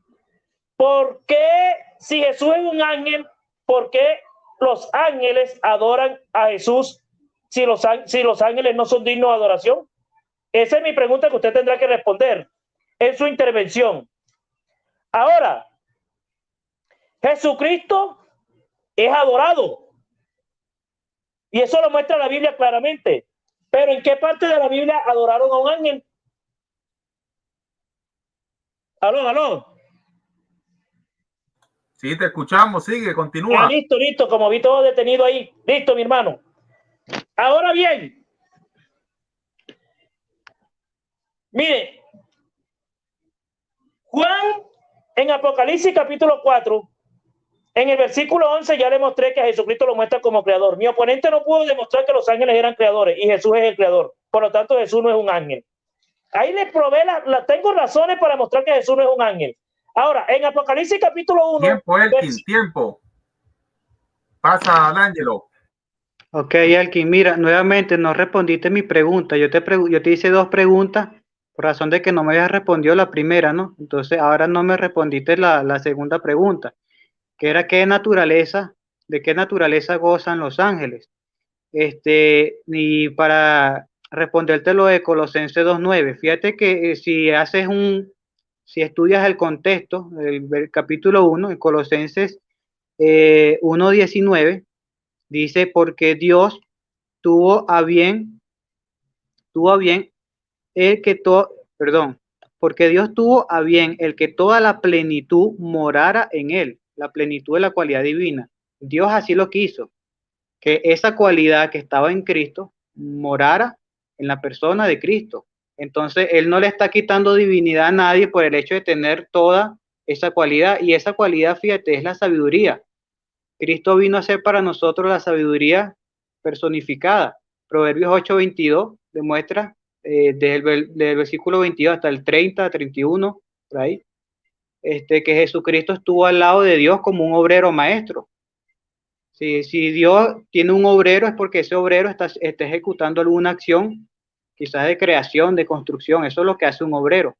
Speaker 3: ¿por qué si Jesús es un ángel, por qué los ángeles adoran a Jesús si los ángeles no son dignos de adoración? Esa es mi pregunta que usted tendrá que responder en su intervención. Ahora, Jesucristo es adorado. Y eso lo muestra la Biblia claramente. Pero ¿en qué parte de la Biblia adoraron a un ángel? Aló.
Speaker 2: Sí, te escuchamos, sigue, continúa.
Speaker 3: Listo, como vi todo detenido ahí. Listo, mi hermano. Ahora bien, mire, Juan en Apocalipsis capítulo 4, en el versículo 11 ya le mostré que a Jesucristo lo muestra como creador. Mi oponente no pudo demostrar que los ángeles eran creadores y Jesús es el creador. Por lo tanto, Jesús no es un ángel. Ahí les probé, tengo razones para mostrar que Jesús no es un ángel. Ahora, en Apocalipsis capítulo 1...
Speaker 2: Tiempo, Elkin, tiempo. Pasa al Ángelo.
Speaker 4: Ok, Elkin, mira, nuevamente no respondiste mi pregunta. Yo te hice dos preguntas por razón de que no me habías respondido la primera, ¿no? Entonces, ahora no me respondiste la segunda pregunta, que era de qué naturaleza gozan los ángeles. Y para responderte lo de Colosenses 2:9, fíjate que si estudias el contexto del capítulo 1, en Colosenses 1:19, dice, porque Dios tuvo a bien porque Dios tuvo a bien el que toda la plenitud morara en él, la plenitud de la cualidad divina. Dios así lo quiso, que esa cualidad que estaba en Cristo morara en la persona de Cristo. Entonces, Él no le está quitando divinidad a nadie por el hecho de tener toda esa cualidad, y esa cualidad, fíjate, es la sabiduría. Cristo vino a ser para nosotros la sabiduría personificada. Proverbios 8:22 demuestra desde el versículo 22 hasta el 30, 31, por ahí, que Jesucristo estuvo al lado de Dios como un obrero maestro. Si Dios tiene un obrero es porque ese obrero está ejecutando alguna acción, quizás de creación, de construcción. Eso es lo que hace un obrero,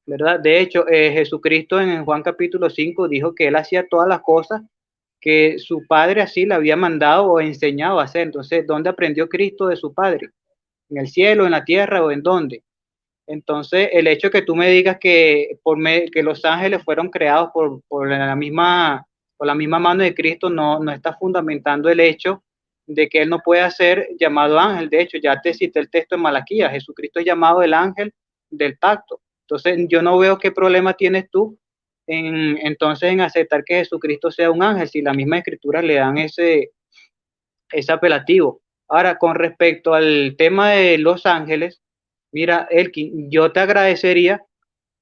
Speaker 4: ¿verdad? De hecho, Jesucristo en Juan capítulo 5 dijo que él hacía todas las cosas que su padre así le había mandado o enseñado a hacer. Entonces, ¿dónde aprendió Cristo de su padre? ¿En el cielo, en la tierra o en dónde? Entonces, el hecho que tú me digas que los ángeles fueron creados por la misma mano de Cristo no está fundamentando el hecho de que él no pueda ser llamado ángel. De hecho, ya te cité el texto de Malaquías, Jesucristo es llamado el ángel del pacto. Entonces, yo no veo qué problema tienes tú entonces en aceptar que Jesucristo sea un ángel, si la misma escritura le dan ese apelativo. Ahora, con respecto al tema de los ángeles, mira, Elkin, yo te agradecería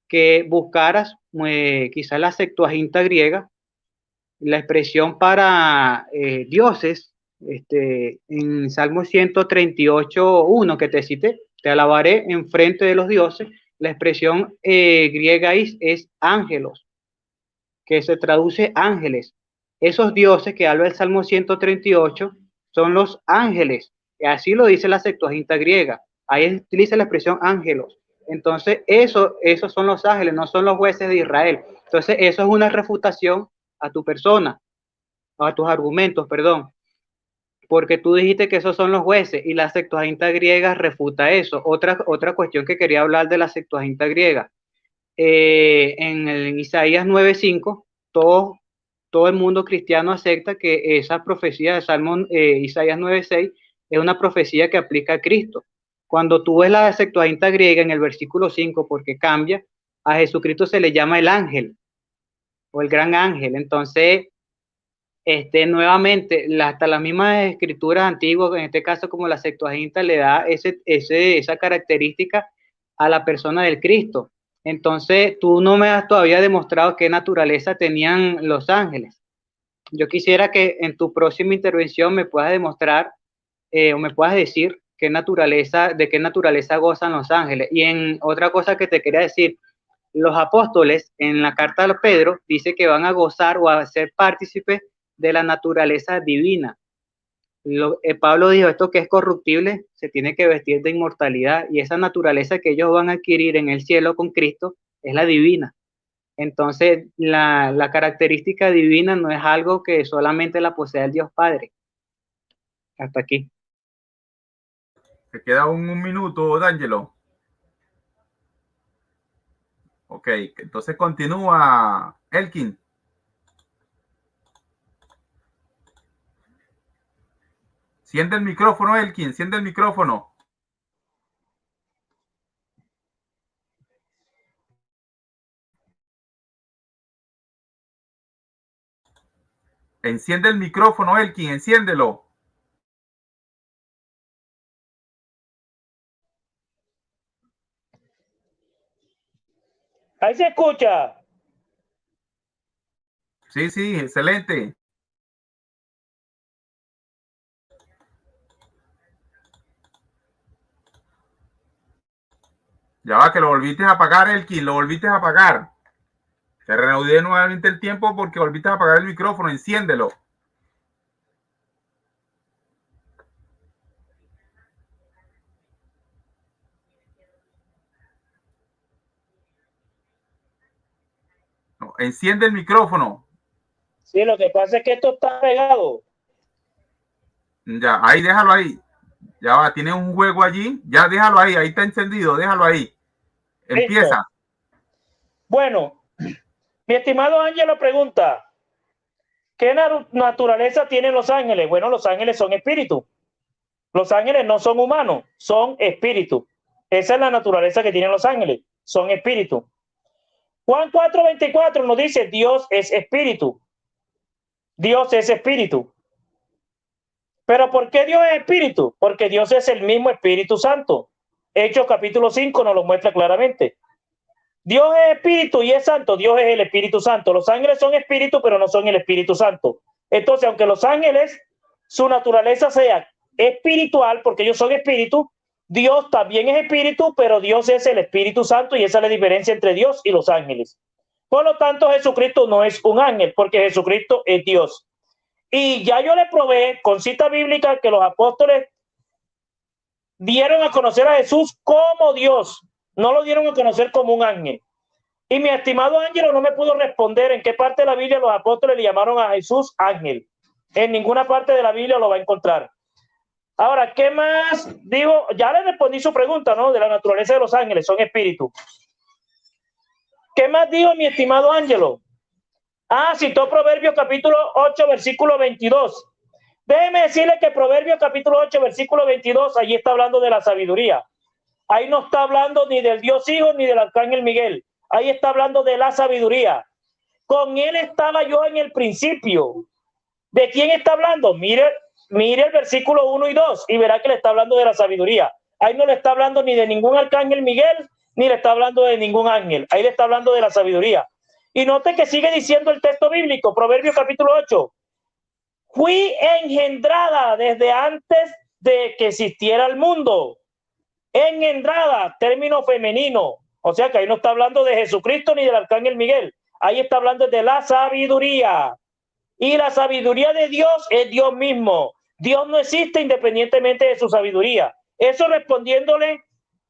Speaker 4: que buscaras quizás la Septuaginta griega, la expresión para dioses, en Salmo 138:1 que te cité, te alabaré en frente de los dioses, la expresión griega es ángelos, que se traduce ángeles. Esos dioses que habla el Salmo 138 son los ángeles, y así lo dice la Septuaginta griega, ahí utiliza la expresión ángelos. Entonces, esos son los ángeles, no son los jueces de Israel. Entonces, eso es una refutación a tu persona, a tus argumentos, perdón, porque tú dijiste que esos son los jueces y la Septuaginta griega refuta eso. Otra cuestión que quería hablar de la Septuaginta griega. En el Isaías 9:5, todo el mundo cristiano acepta que esa profecía de Salmo Isaías 9:6 es una profecía que aplica a Cristo. Cuando tú ves la Septuaginta griega en el versículo 5, porque cambia, a Jesucristo se le llama el ángel o el gran ángel. Entonces, nuevamente, hasta las mismas escrituras antiguas, en este caso como la Septuaginta, le da esa característica a la persona del Cristo. Entonces, tú no me has todavía demostrado qué naturaleza tenían los ángeles. Yo quisiera que en tu próxima intervención me puedas demostrar o me puedas decir de qué naturaleza gozan los ángeles. Y en otra cosa que te quería decir, los apóstoles en la carta de Pedro dice que van a gozar o a ser partícipes de la naturaleza divina. Pablo dijo, esto que es corruptible se tiene que vestir de inmortalidad, y esa naturaleza que ellos van a adquirir en el cielo con Cristo es la divina. Entonces, la característica divina no es algo que solamente la posee el Dios Padre. Hasta aquí.
Speaker 2: Te queda un minuto, D'Angelo. Ok, entonces continúa, Elkin. Enciende el micrófono, Elkin, enciende el micrófono. Enciende el micrófono, Elkin, enciéndelo.
Speaker 3: Ahí se escucha.
Speaker 2: Sí, sí, excelente. Ya va, que lo volviste a apagar, Elkin, lo volviste a apagar. Te reanudé nuevamente el tiempo porque volviste a apagar el micrófono, enciéndelo. No, enciende el micrófono.
Speaker 3: Sí, lo que pasa es que esto está pegado.
Speaker 2: Ya, ahí, déjalo ahí. Ya va, tiene un juego allí. Ya, déjalo ahí, ahí está encendido, déjalo ahí. Empieza.
Speaker 3: Listo. Bueno, mi estimado Ángelo pregunta, ¿qué naturaleza tienen los ángeles? Bueno, los ángeles son espíritus. Los ángeles no son humanos, son espíritus. Esa es la naturaleza que tienen los ángeles, son espíritus. Juan 4:24 nos dice, Dios es espíritu. Dios es espíritu. ¿Pero por qué Dios es espíritu? Porque Dios es el mismo Espíritu Santo. Hechos capítulo 5 nos lo muestra claramente. Dios es espíritu y es santo. Dios es el Espíritu Santo. Los ángeles son espíritu, pero no son el Espíritu Santo. Entonces, aunque los ángeles, su naturaleza sea espiritual, porque ellos son espíritu, Dios también es espíritu, pero Dios es el Espíritu Santo, y esa es la diferencia entre Dios y los ángeles. Por lo tanto, Jesucristo no es un ángel, porque Jesucristo es Dios. Y ya yo le probé con cita bíblica que los apóstoles dieron a conocer a Jesús como Dios, no lo dieron a conocer como un ángel. Y mi estimado Ángelo no me pudo responder en qué parte de la Biblia los apóstoles le llamaron a Jesús ángel. En ninguna parte de la Biblia lo va a encontrar. Ahora, ¿qué más digo? Ya le respondí su pregunta, ¿no? De la naturaleza de los ángeles, son espíritus. ¿Qué más digo, mi estimado Ángelo? Citó Proverbios capítulo 8, versículo 22. Déjeme decirle que Proverbios capítulo 8, versículo 22, allí está hablando de la sabiduría. Ahí no está hablando ni del Dios Hijo ni del Arcángel Miguel. Ahí está hablando de la sabiduría. Con él estaba yo en el principio. ¿De quién está hablando? Mire el versículo 1 y 2 y verá que le está hablando de la sabiduría. Ahí no le está hablando ni de ningún Arcángel Miguel, ni le está hablando de ningún ángel. Ahí le está hablando de la sabiduría. Y note que sigue diciendo el texto bíblico, Proverbios capítulo 8. Fui engendrada desde antes de que existiera el mundo. Engendrada, término femenino. O sea que ahí no está hablando de Jesucristo ni del arcángel Miguel. Ahí está hablando de la sabiduría. Y la sabiduría de Dios es Dios mismo. Dios no existe independientemente de su sabiduría. Eso respondiéndole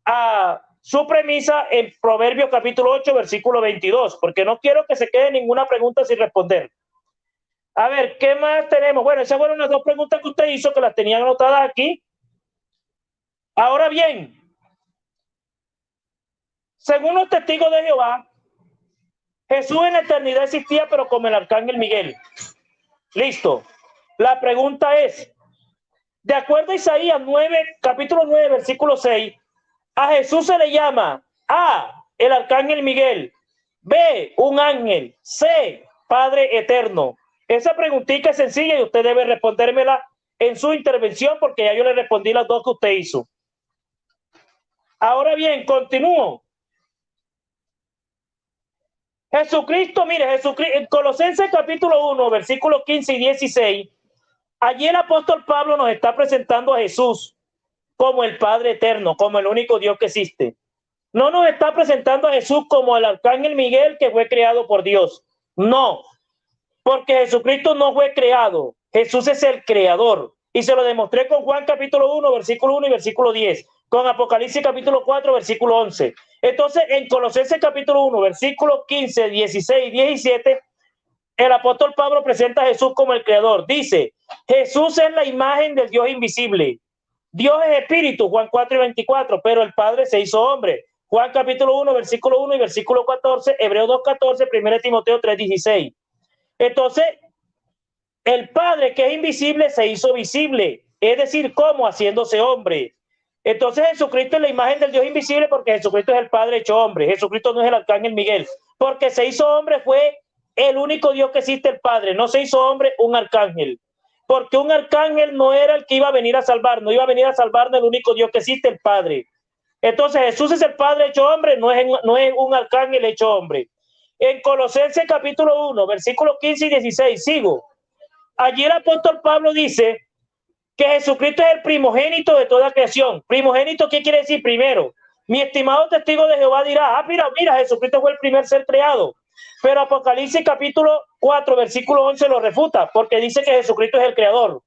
Speaker 3: a su premisa en Proverbios capítulo 8, versículo 22, porque no quiero que se quede ninguna pregunta sin responder. A ver, ¿qué más tenemos? Bueno, esas fueron las dos preguntas que usted hizo, que las tenían anotadas aquí. Ahora bien, según los testigos de Jehová, Jesús en la eternidad existía, pero como el arcángel Miguel. Listo. La pregunta es, de acuerdo a Isaías 9, capítulo 9, versículo 6, a Jesús se le llama A, el arcángel Miguel, B, un ángel, C, Padre eterno. Esa preguntita es sencilla y usted debe respondérmela en su intervención porque ya yo le respondí las dos que usted hizo. Ahora bien, continúo. Jesucristo, mire, Jesucristo, en Colosenses capítulo 1, versículos 15 y 16, allí el apóstol Pablo nos está presentando a Jesús como el Padre eterno, como el único Dios que existe. No nos está presentando a Jesús como el arcángel Miguel que fue creado por Dios. No, porque Jesucristo no fue creado. Jesús es el creador. Y se lo demostré con Juan capítulo 1, versículo 1 y versículo 10. Con Apocalipsis capítulo 4, versículo 11. Entonces, en Colosenses capítulo 1, versículo 15, 16 y 17, el apóstol Pablo presenta a Jesús como el creador. Dice, Jesús es la imagen del Dios invisible. Dios es espíritu, Juan 4 y 24, pero el Padre se hizo hombre. Juan capítulo 1, versículo 1 y versículo 14, Hebreos 2, 14, 1 Timoteo 3, 16. Entonces, el Padre que es invisible se hizo visible, es decir, ¿cómo? Haciéndose hombre. Entonces Jesucristo es la imagen del Dios invisible porque Jesucristo es el Padre hecho hombre. Jesucristo no es el arcángel Miguel, porque se hizo hombre fue el único Dios que existe, el Padre. No se hizo hombre un arcángel, porque un arcángel no era el que iba a venir a salvar, no iba a venir a salvarnos el único Dios que existe, el Padre. Entonces Jesús es el Padre hecho hombre, no es un arcángel hecho hombre. En Colosenses capítulo 1, versículos 15 y 16, sigo. Allí el apóstol Pablo dice que Jesucristo es el primogénito de toda creación. Primogénito, ¿qué quiere decir? Primero. Mi estimado testigo de Jehová dirá, mira, Jesucristo fue el primer ser creado. Pero Apocalipsis capítulo 4, versículo 11 lo refuta, porque dice que Jesucristo es el creador.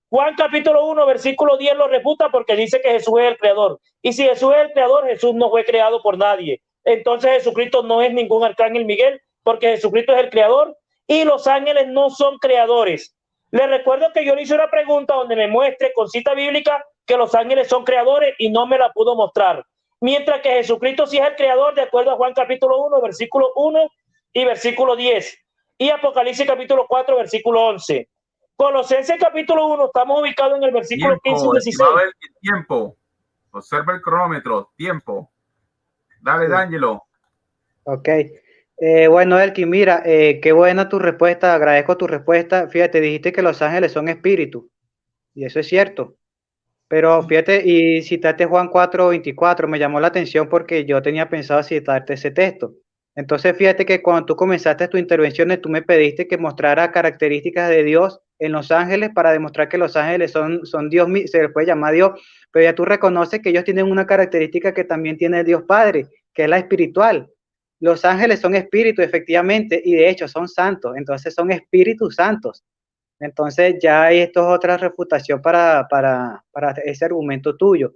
Speaker 3: Juan capítulo 1, versículo 10 lo refuta porque dice que Jesús es el creador. Y si Jesús es el creador, Jesús no fue creado por nadie. Entonces Jesucristo no es ningún arcángel Miguel, porque Jesucristo es el creador y los ángeles no son creadores. Les recuerdo que yo le hice una pregunta donde me muestre con cita bíblica que los ángeles son creadores y no me la pudo mostrar. Mientras que Jesucristo sí es el creador de acuerdo a Juan capítulo 1, versículo 1 y versículo 10. Y Apocalipsis capítulo 4, versículo 11. Colosenses capítulo 1, estamos ubicados en el versículo 15 y 16.
Speaker 2: Tiempo. Observa el cronómetro. Tiempo. Dale, sí. D'Angelo.
Speaker 4: Ok. Bueno, Elkin, mira, qué buena tu respuesta, agradezco tu respuesta. Fíjate, dijiste que los ángeles son espíritus, y eso es cierto. Pero fíjate, y citaste Juan 4:24, me llamó la atención porque yo tenía pensado citarte ese texto. Entonces, fíjate que cuando tú comenzaste tu intervención, tú me pediste que mostrara características de Dios en los ángeles para demostrar que los ángeles son Dios, se les puede llamar Dios, pero ya tú reconoces que ellos tienen una característica que también tiene Dios Padre, que es la espiritual. Los ángeles son espíritus, efectivamente, y de hecho son santos, entonces son espíritus santos. Entonces ya esto es otra refutación para ese argumento tuyo.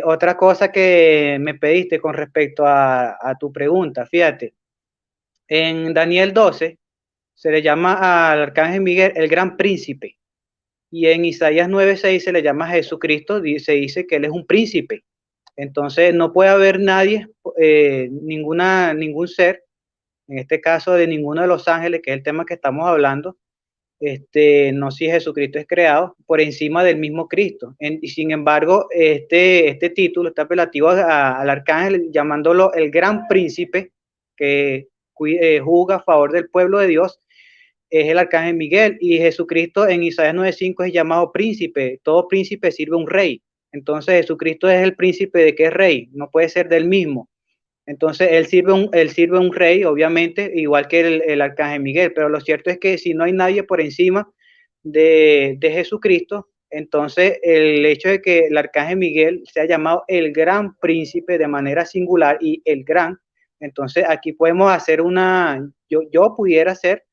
Speaker 4: Otra cosa que me pediste con respecto a tu pregunta, fíjate, en Daniel 12 se le llama al arcángel Miguel el gran príncipe, y en Isaías 9:6 se le llama a Jesucristo, se dice que él es un príncipe. Entonces no puede haber nadie, ningún ser, en este caso de ninguno de los ángeles, que es el tema que estamos hablando, no si Jesucristo es creado por encima del mismo Cristo. Y sin embargo, este título está apelativo al arcángel, llamándolo el gran príncipe que juzga a favor del pueblo de Dios, es el arcángel Miguel. Y Jesucristo en Isaías 9:5 es llamado príncipe. Todo príncipe sirve a un rey. Entonces Jesucristo es el príncipe de que es rey, no puede ser del mismo. Entonces, él sirve un rey, obviamente, igual que el arcángel Miguel, pero lo cierto es que si no hay nadie por encima de Jesucristo, entonces el hecho de que el arcángel Miguel sea llamado el gran príncipe de manera singular y el gran, entonces aquí podemos hacer yo pudiera hacer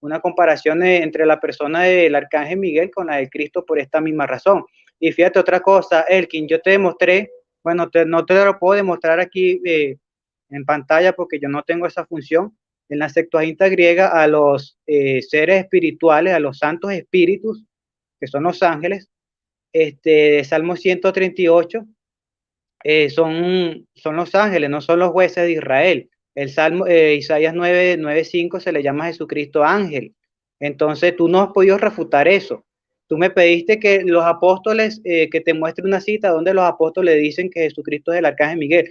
Speaker 4: una comparación entre la persona del arcángel Miguel con la de Cristo por esta misma razón. Y fíjate otra cosa, Elkin, yo te demostré, bueno, no te lo puedo demostrar aquí en pantalla porque yo no tengo esa función. En la Septuaginta griega a los seres espirituales, a los santos espíritus, que son los ángeles, Salmo 138, son los ángeles, no son los jueces de Israel. El Salmo, Isaías 9:5 se le llama a Jesucristo ángel. Entonces tú no has podido refutar eso. Tú me pediste que los apóstoles, que te muestre una cita donde los apóstoles dicen que Jesucristo es el arcángel Miguel.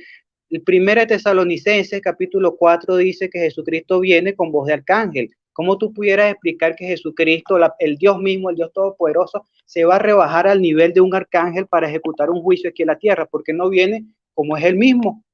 Speaker 4: El 1 Tesalonicenses capítulo 4 dice que Jesucristo viene con voz de arcángel. ¿Cómo tú pudieras explicar que Jesucristo, el Dios mismo, el Dios Todopoderoso, se va a rebajar al nivel de un arcángel para ejecutar un juicio aquí en la tierra? Porque no viene como es él mismo,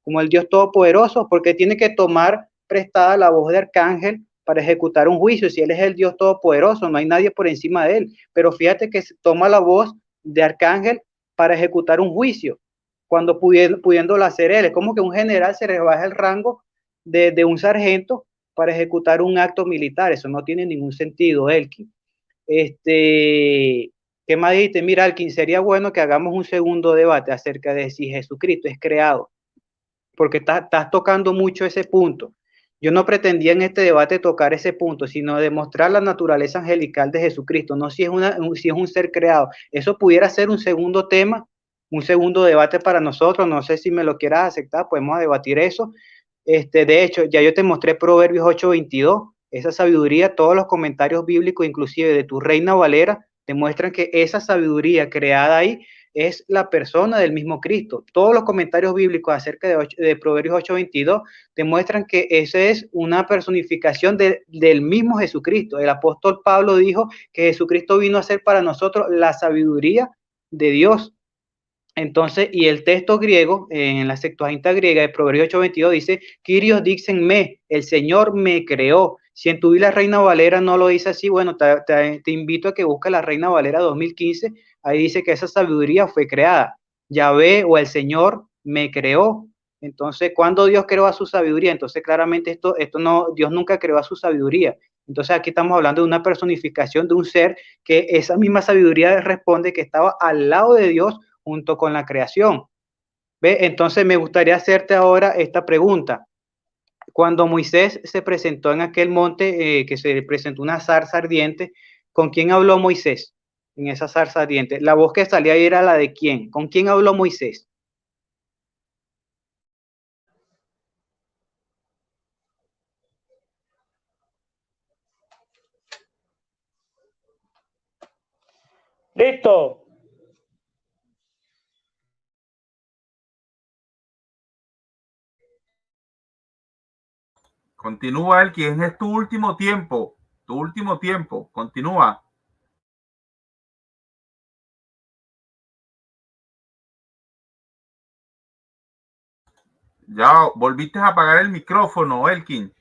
Speaker 4: como el Dios Todopoderoso, porque tiene que tomar prestada la voz de arcángel para ejecutar un juicio. Si él es el Dios Todopoderoso, no hay nadie por encima de él. Pero fíjate que se toma la voz de arcángel para ejecutar un juicio, cuando pudiéndolo hacer él. Es como que un general se rebaja el rango de un sargento para ejecutar un acto militar. Eso no tiene ningún sentido, Elkin. ¿Qué más dijiste? Mira, Elkin, sería bueno que hagamos un segundo debate acerca de si Jesucristo es creado, porque estás tocando mucho ese punto. Yo no pretendía en este debate tocar ese punto, sino demostrar la naturaleza angelical de Jesucristo, no si es un ser creado. Eso pudiera ser un segundo tema, un segundo debate para nosotros. No sé si me lo quieras aceptar, podemos debatir eso. De hecho, ya yo te mostré Proverbios 8:22, esa sabiduría, todos los comentarios bíblicos, inclusive de tu Reina Valera, demuestran que esa sabiduría creada ahí es la persona del mismo Cristo. Todos los comentarios bíblicos acerca de Proverbios 8:22 demuestran que esa es una personificación del mismo Jesucristo. El apóstol Pablo dijo que Jesucristo vino a ser para nosotros la sabiduría de Dios. Entonces, y el texto griego, en la Septuaginta griega de Proverbios 8:22 dice, Kyrios dixen me, el Señor me creó. Si en tu Biblia Reina Valera no lo dice así, bueno, te invito a que busques la Reina Valera 2015, ahí dice que esa sabiduría fue creada. Yahvé o el Señor me creó. Entonces, ¿cuándo Dios creó a su sabiduría? Entonces, claramente esto no, Dios nunca creó a su sabiduría. Entonces, aquí estamos hablando de una personificación de un ser que esa misma sabiduría responde que estaba al lado de Dios junto con la creación. ¿Ve? Entonces me gustaría hacerte ahora esta pregunta. Cuando Moisés se presentó en aquel monte, que se presentó una zarza ardiente, ¿con quién habló Moisés en esa zarza ardiente? La voz que salía ahí era la de quién. ¿Con quién habló Moisés?
Speaker 3: Listo.
Speaker 2: Continúa, el quien es tu último tiempo. Tu último tiempo. Continúa. Ya volviste a apagar el micrófono, Elkin.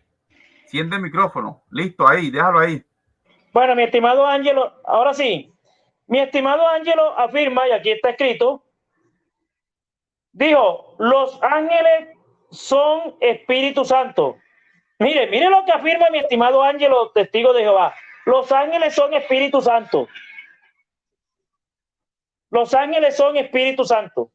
Speaker 2: Enciende el micrófono. Listo, ahí, déjalo ahí.
Speaker 3: Bueno, mi estimado Ángelo, ahora sí. Mi estimado Ángelo afirma, y aquí está escrito, dijo, los ángeles son Espíritu Santo. Mire lo que afirma mi estimado Ángelo, testigo de Jehová. Los ángeles son Espíritu Santo. Los ángeles son Espíritu Santo.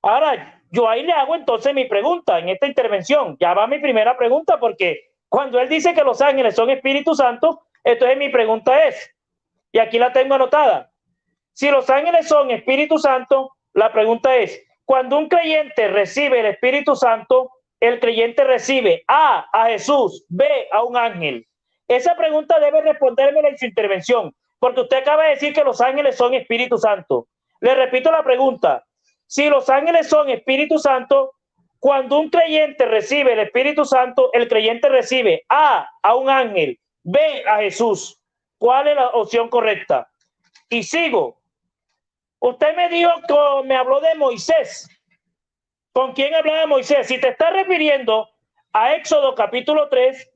Speaker 3: Ahora, yo ahí le hago entonces mi pregunta en esta intervención. Ya va mi primera pregunta, porque cuando él dice que los ángeles son Espíritu Santo, entonces mi pregunta es, y aquí la tengo anotada, si los ángeles son Espíritu Santo, la pregunta es, cuando un creyente recibe el Espíritu Santo, el creyente recibe a Jesús, B, a un ángel. Esa pregunta debe respondérmela en su intervención, porque usted acaba de decir que los ángeles son Espíritu Santo. Le repito la pregunta. Si los ángeles son Espíritu Santo, cuando un creyente recibe el Espíritu Santo, el creyente recibe a un ángel, B, a Jesús. ¿Cuál es la opción correcta? Y sigo. Usted me dijo que me habló de Moisés. ¿Con quién hablaba Moisés? Si te estás refiriendo a Éxodo capítulo 3,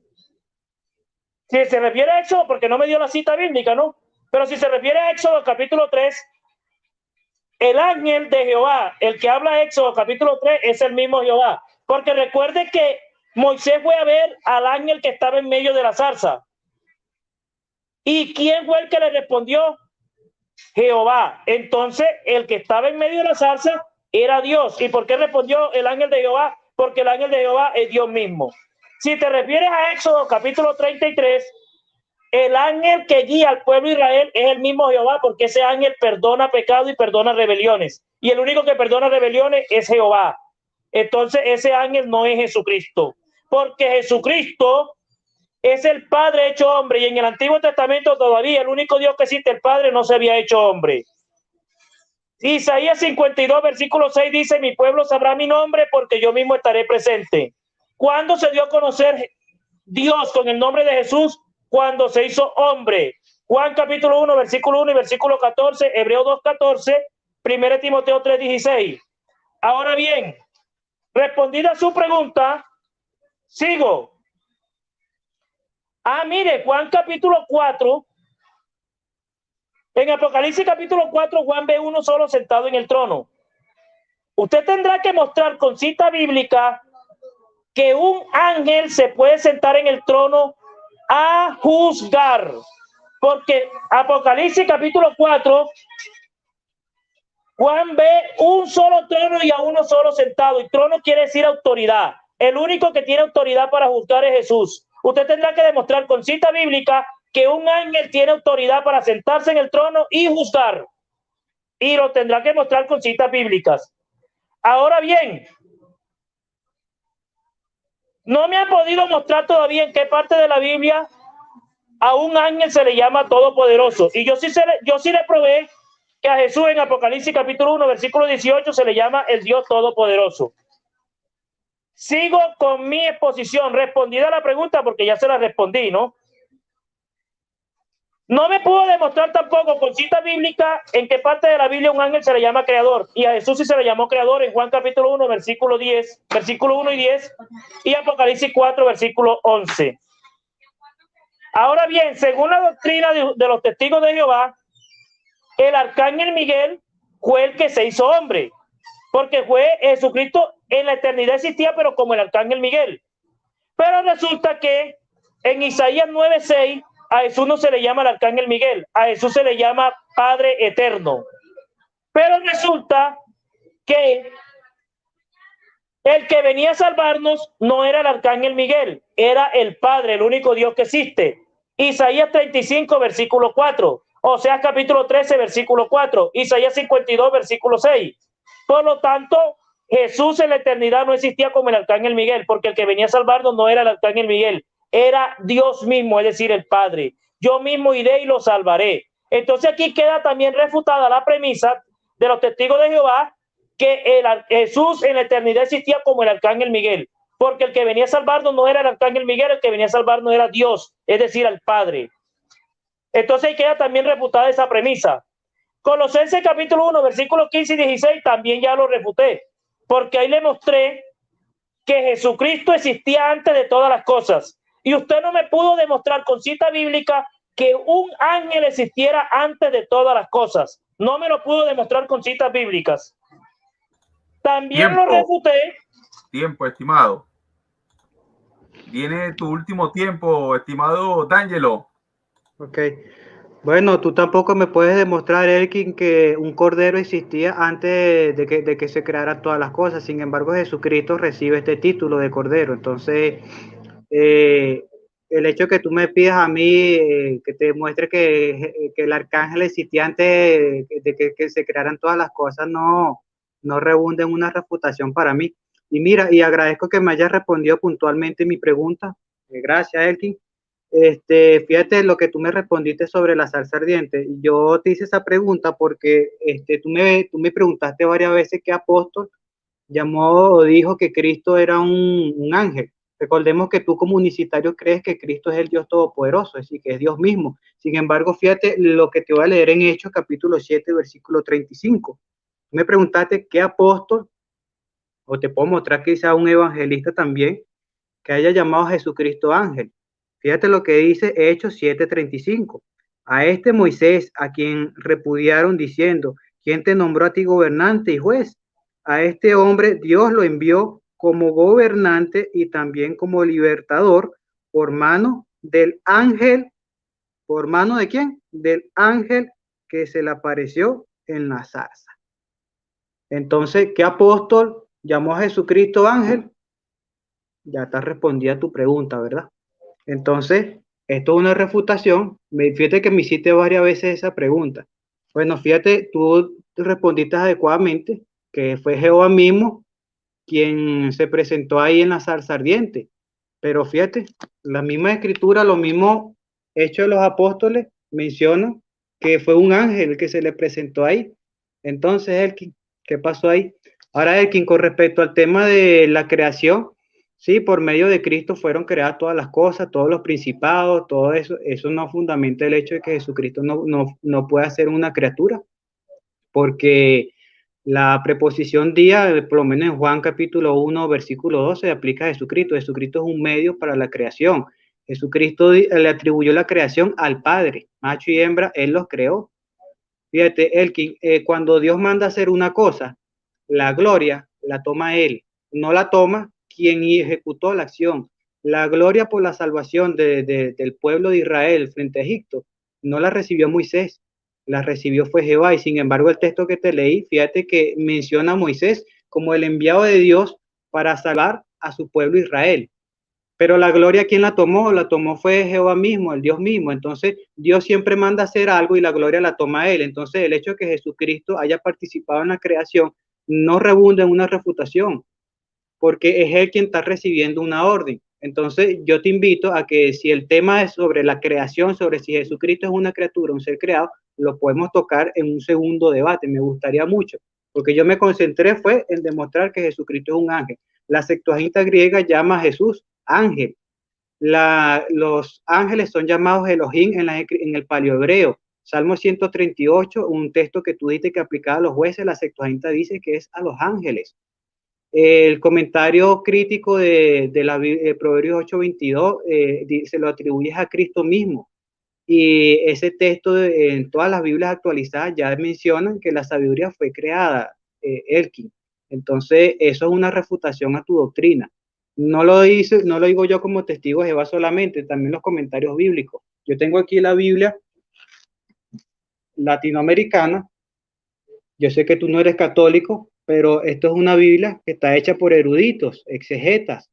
Speaker 3: si se refiere a Éxodo, porque no me dio la cita bíblica, ¿no? Pero si se refiere a Éxodo capítulo 3, el ángel de Jehová, el que habla Éxodo capítulo 3, es el mismo Jehová. Porque recuerde que Moisés fue a ver al ángel que estaba en medio de la zarza. ¿Y quién fue el que le respondió? Jehová. Entonces, el que estaba en medio de la zarza era Dios. ¿Y por qué respondió el ángel de Jehová? Porque el ángel de Jehová es Dios mismo. Si te refieres a Éxodo capítulo 33, el ángel que guía al pueblo de Israel es el mismo Jehová, porque ese ángel perdona pecado y perdona rebeliones. Y el único que perdona rebeliones es Jehová. Entonces, ese ángel no es Jesucristo, porque Jesucristo es el Padre hecho hombre, y en el Antiguo Testamento todavía el único Dios que existe, el Padre, no se había hecho hombre. Isaías 52, versículo 6 dice: mi pueblo sabrá mi nombre porque yo mismo estaré presente. ¿Cuándo se dio a conocer Dios con el nombre de Jesús? Cuando se hizo hombre. Juan capítulo 1, versículo 1 y versículo 14, Hebreo 2, 14, 1 Timoteo 3, 16. Ahora bien, respondida su pregunta, sigo. Mire, Juan capítulo 4, en Apocalipsis capítulo 4, Juan ve uno solo sentado en el trono. Usted tendrá que mostrar con cita bíblica que un ángel se puede sentar en el trono a juzgar, porque Apocalipsis capítulo 4, Juan ve un solo trono y a uno solo sentado, y trono quiere decir autoridad. El único que tiene autoridad para juzgar es Jesús. Usted tendrá que demostrar con cita bíblica que un ángel tiene autoridad para sentarse en el trono y juzgar, y lo tendrá que mostrar con citas bíblicas. Ahora bien, no me han podido mostrar todavía en qué parte de la Biblia a un ángel se le llama todopoderoso. Y yo sí le probé que a Jesús en Apocalipsis capítulo 1, versículo 18 se le llama el Dios todopoderoso. Sigo con mi exposición, respondida a la pregunta porque ya se la respondí, ¿no? No me pudo demostrar tampoco con cita bíblica en qué parte de la Biblia un ángel se le llama creador. Y a Jesús sí se le llamó creador en Juan capítulo 1, versículo 10, versículo 1 y 10, y Apocalipsis 4, versículo 11. Ahora bien, según la doctrina de los testigos de Jehová, el arcángel Miguel fue el que se hizo hombre, porque fue Jesucristo en la eternidad existía, pero como el arcángel Miguel. Pero resulta que en Isaías 9:6 a Jesús no se le llama el arcángel Miguel, a Jesús se le llama Padre Eterno. Pero resulta que el que venía a salvarnos no era el arcángel Miguel, era el Padre, el único Dios que existe. Isaías 35, versículo 4. Oseas capítulo 13, versículo 4. Isaías 52, versículo 6. Por lo tanto, Jesús en la eternidad no existía como el arcángel Miguel, porque el que venía a salvarnos no era el arcángel Miguel, era Dios mismo, es decir, el Padre. Yo mismo iré y lo salvaré. Entonces aquí queda también refutada la premisa de los testigos de Jehová que Jesús en la eternidad existía como el arcángel Miguel, porque el que venía a salvarnos no era el arcángel Miguel, el que venía a salvarnos era Dios, es decir, el Padre. Entonces ahí queda también refutada esa premisa. Colosenses capítulo 1, versículos 15 y 16 también ya lo refuté, porque ahí le mostré que Jesucristo existía antes de todas las cosas. Y usted no me pudo demostrar con cita bíblica que un ángel existiera antes de todas las cosas. No me lo pudo demostrar con citas bíblicas. También lo refuté.
Speaker 2: Tiempo, estimado. Viene tu último tiempo, estimado D'Angelo.
Speaker 4: Ok. Bueno, tú tampoco me puedes demostrar, Elkin, que un cordero existía antes de que se crearan todas las cosas. Sin embargo, Jesucristo recibe este título de cordero. Entonces, el hecho que tú me pidas a mí que te demuestre que el arcángel existía antes de que se crearan todas las cosas no rebunda en una refutación para mí. Y mira, y agradezco que me hayas respondido puntualmente mi pregunta. Gracias, Elkin. Fíjate lo que tú me respondiste sobre la salsa ardiente. Yo te hice esa pregunta porque tú me preguntaste varias veces qué apóstol llamó o dijo que Cristo era un ángel. Recordemos que tú como unicitario crees que Cristo es el Dios Todopoderoso, es decir, que es Dios mismo. Sin embargo, fíjate lo que te voy a leer en Hechos capítulo 7, versículo 35. Me preguntaste qué apóstol o te puedo mostrar quizá un evangelista también que haya llamado a Jesucristo ángel. Fíjate lo que dice Hechos 7:35. A este Moisés, a quien repudiaron diciendo, ¿quién te nombró a ti gobernante y juez? A este hombre Dios lo envió como gobernante y también como libertador por mano del ángel. ¿Por mano de quién? Del ángel que se le apareció en la zarza. Entonces, ¿qué apóstol llamó a Jesucristo ángel? Ya está respondida tu pregunta, ¿verdad? Entonces, esto es una refutación. Fíjate que me hiciste varias veces esa pregunta. Bueno, fíjate, tú respondiste adecuadamente que fue Jehová mismo quien se presentó ahí en la zarza ardiente. Pero fíjate, la misma escritura, lo mismo Hechos de los Apóstoles mencionan que fue un ángel que se le presentó ahí. Entonces, Elkin, ¿qué pasó ahí? Ahora, Elkin, con respecto al tema de la creación, sí, por medio de Cristo fueron creadas todas las cosas, todos los principados, todo eso. Eso no fundamenta el hecho de que Jesucristo no pueda ser una criatura, porque la preposición día, por lo menos en Juan capítulo 1, versículo 12, aplica a Jesucristo. Jesucristo es un medio para la creación. Jesucristo le atribuyó la creación al Padre, macho y hembra, Él los creó. Fíjate, Elkin, cuando Dios manda hacer una cosa, la gloria la toma Él, no la toma quien ejecutó la acción. La gloria por la salvación del pueblo de Israel frente a Egipto no la recibió Moisés, la recibió fue Jehová. Y sin embargo, el texto que te leí, fíjate que menciona a Moisés como el enviado de Dios para salvar a su pueblo Israel. Pero la gloria, ¿quién la tomó? La tomó fue Jehová mismo, el Dios mismo. Entonces, Dios siempre manda hacer algo y la gloria la toma Él. Entonces, el hecho de que Jesucristo haya participado en la creación no rebunda en una refutación, porque es Él quien está recibiendo una orden. Entonces, yo te invito a que si el tema es sobre la creación, sobre si Jesucristo es una criatura, un ser creado, lo podemos tocar en un segundo debate. Me gustaría mucho, porque yo me concentré fue en demostrar que Jesucristo es un ángel. La Septuaginta griega llama a Jesús ángel. Los ángeles son llamados Elohim en el paleohebreo. Salmo 138, un texto que tú dices que aplicaba a los jueces, la Septuaginta dice que es a los ángeles. El comentario crítico de Proverbios 8:22 se lo atribuye a Cristo mismo. Y ese texto en todas las Biblias actualizadas ya mencionan que la sabiduría fue creada, Elkin. Entonces, eso es una refutación a tu doctrina. No lo digo yo como testigo de Jehová solamente, también los comentarios bíblicos. Yo tengo aquí la Biblia latinoamericana. Yo sé que tú no eres católico, pero esto es una Biblia que está hecha por eruditos, exegetas.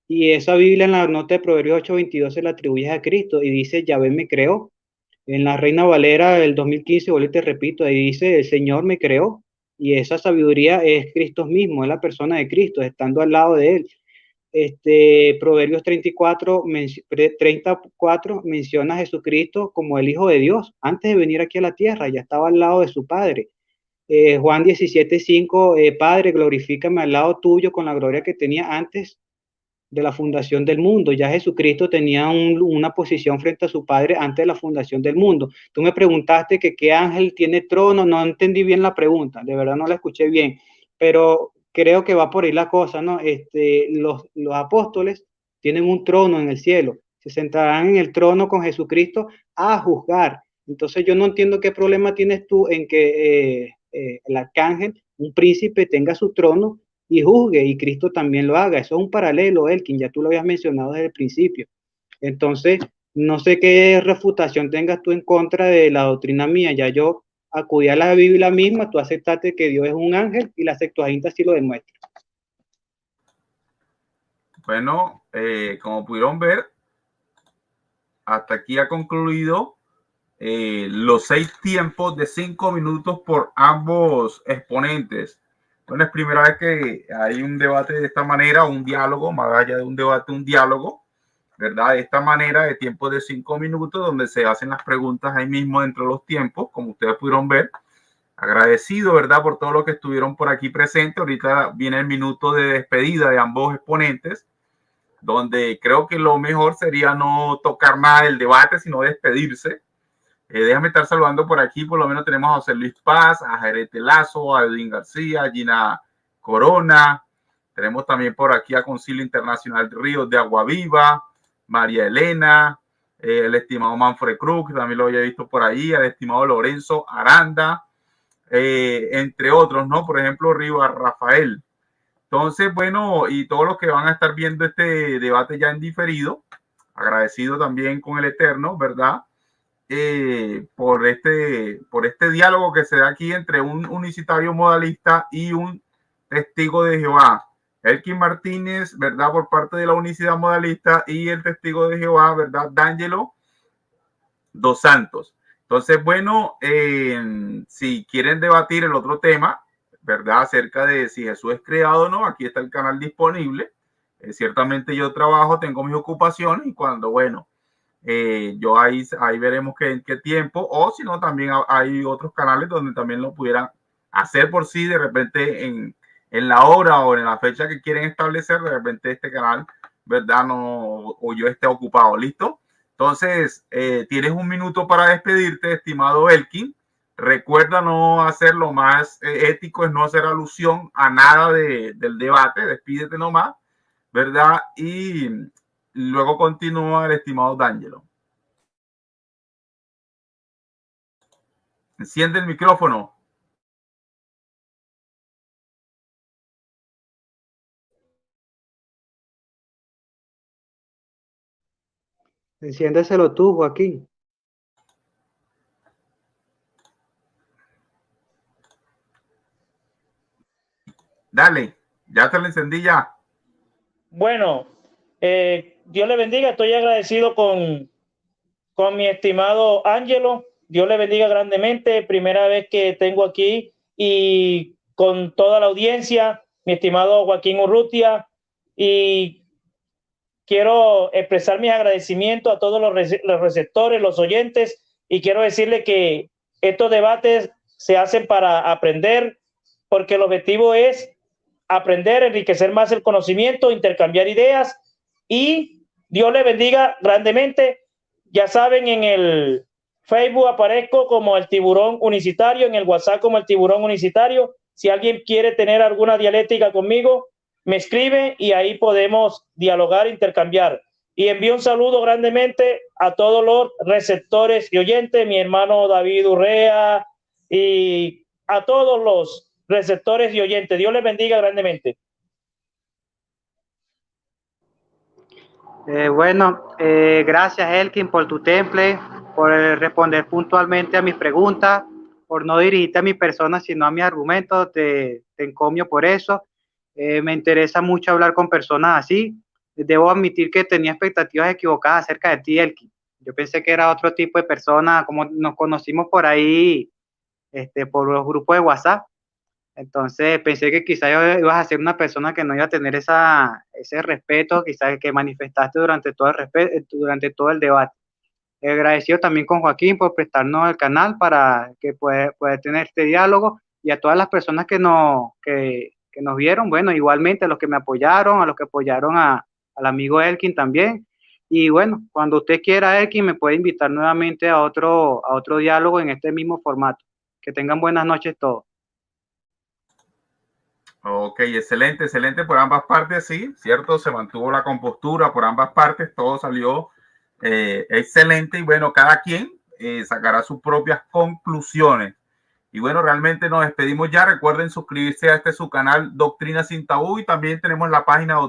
Speaker 4: Y esa Biblia en la nota de Proverbios 8:22 se la atribuye a Cristo y dice, Yahvé me creó. En la Reina Valera del 2015, vuelvo y te repito, ahí dice, el Señor me creó. Y esa sabiduría es Cristo mismo, es la persona de Cristo, estando al lado de Él. Proverbios 34 menciona a Jesucristo como el Hijo de Dios. Antes de venir aquí a la tierra, ya estaba al lado de su Padre. Juan 17:5, Padre, glorifícame al lado tuyo con la gloria que tenía antes de la fundación del mundo. Ya Jesucristo tenía una posición frente a su Padre antes de la fundación del mundo. Tú me preguntaste que qué ángel tiene trono, no entendí bien la pregunta, de verdad no la escuché bien, pero creo que va por ahí la cosa, ¿no? Los apóstoles tienen un trono en el cielo, se sentarán en el trono con Jesucristo a juzgar. Entonces yo no entiendo qué problema tienes tú en que el arcángel, un príncipe, tenga su trono y juzgue, y Cristo también lo haga. Eso es un paralelo, Elkin, ya tú lo habías mencionado desde el principio. Entonces, no sé qué refutación tengas tú en contra de la doctrina mía. Ya yo acudí a la Biblia misma, tú aceptaste que Dios es un ángel y la Septuaginta sí lo demuestra.
Speaker 2: Bueno, como pudieron ver, hasta aquí ha concluido los 6 tiempos de 5 minutos por ambos exponentes. Bueno, es primera vez que hay un debate de esta manera, un diálogo, más allá de un debate, un diálogo, ¿verdad? De esta manera, de tiempo de 5 minutos, donde se hacen las preguntas ahí mismo dentro de los tiempos, como ustedes pudieron ver. Agradecido, ¿verdad? Por todo lo que estuvieron por aquí presentes. Ahorita viene el minuto de despedida de ambos exponentes, donde creo que lo mejor sería no tocar nada del debate, sino despedirse. Déjame estar saludando por aquí, por lo menos tenemos a José Luis Paz, a Jerete Lazo, a Edwin García, a Gina Corona, Tenemos también por aquí a Concilio Internacional Ríos de Agua Viva, María Elena, el estimado Manfred Cruz, que también lo había visto por ahí, el estimado Lorenzo Aranda, entre otros, ¿no? Por ejemplo, Rivas Rafael. Entonces, bueno, y todos los que van a estar viendo este debate ya en diferido, agradecido también con el Eterno, ¿verdad? Por este diálogo que se da aquí entre un unicitario modalista y un testigo de Jehová. Elkin Martínez, ¿verdad? Por parte de la unicidad modalista, y el testigo de Jehová, ¿verdad? D'Angelo Dos Santos. Entonces, bueno, si quieren debatir el otro tema, ¿verdad? Acerca de si Jesús es creado o no, aquí está el canal disponible. Ciertamente yo trabajo, tengo mis ocupaciones, y cuando, bueno, yo ahí veremos en qué tiempo, o si no, también hay otros canales donde también lo pudieran hacer por sí, de repente en la hora o en la fecha que quieren establecer, de repente este canal, ¿verdad? No, o yo esté ocupado, ¿listo? Entonces, tienes un minuto para despedirte, estimado Elkin. Recuerda no hacer lo más ético, es no hacer alusión a nada del debate, despídete nomás, ¿verdad? Y luego continúa el estimado D'Angelo. Enciende el micrófono.
Speaker 4: Enciéndeselo tú, Joaquín.
Speaker 2: Dale, ya te lo encendí ya.
Speaker 3: Bueno, Dios le bendiga. Estoy agradecido con mi estimado Ángelo. Dios le bendiga grandemente. Primera vez que tengo aquí, y con toda la audiencia, mi estimado Joaquín Urrutia, y quiero expresar mis agradecimientos a todos los receptores, los oyentes, y quiero decirle que estos debates se hacen para aprender, porque el objetivo es aprender, enriquecer más el conocimiento, intercambiar ideas, y Dios le bendiga grandemente. Ya saben, en el Facebook aparezco como el Tiburón Unicitario, en el WhatsApp como el Tiburón Unicitario. Si alguien quiere tener alguna dialéctica conmigo, me escribe y ahí podemos dialogar, intercambiar. Y envío un saludo grandemente a todos los receptores y oyentes, mi hermano David Urrea, y a todos los receptores y oyentes. Dios les bendiga grandemente.
Speaker 4: Gracias, Elkin, por tu temple, por responder puntualmente a mis preguntas, por no dirigirte a mi persona, sino a mis argumentos. Te encomio por eso. Me interesa mucho hablar con personas así. Debo admitir que tenía expectativas equivocadas acerca de ti, Elkin. Yo pensé que era otro tipo de persona, como nos conocimos por ahí, por los grupos de WhatsApp. Entonces pensé que quizás ibas a ser una persona que no iba a tener ese respeto, quizás que manifestaste durante todo el debate. Agradecido también con Joaquín por prestarnos el canal para que pueda tener este diálogo, y a todas las personas que nos vieron, bueno, igualmente a los que me apoyaron, a los que apoyaron al amigo Elkin también. Y bueno, cuando usted quiera, Elkin, me puede invitar nuevamente a otro diálogo en este mismo formato. Que tengan buenas noches todos.
Speaker 2: Ok, excelente, excelente por ambas partes, sí, cierto, se mantuvo la compostura por ambas partes, todo salió excelente, y bueno, cada quien sacará sus propias conclusiones. Y bueno, realmente nos despedimos ya. Recuerden suscribirse a su canal Doctrina Sin Tabú, y también tenemos la página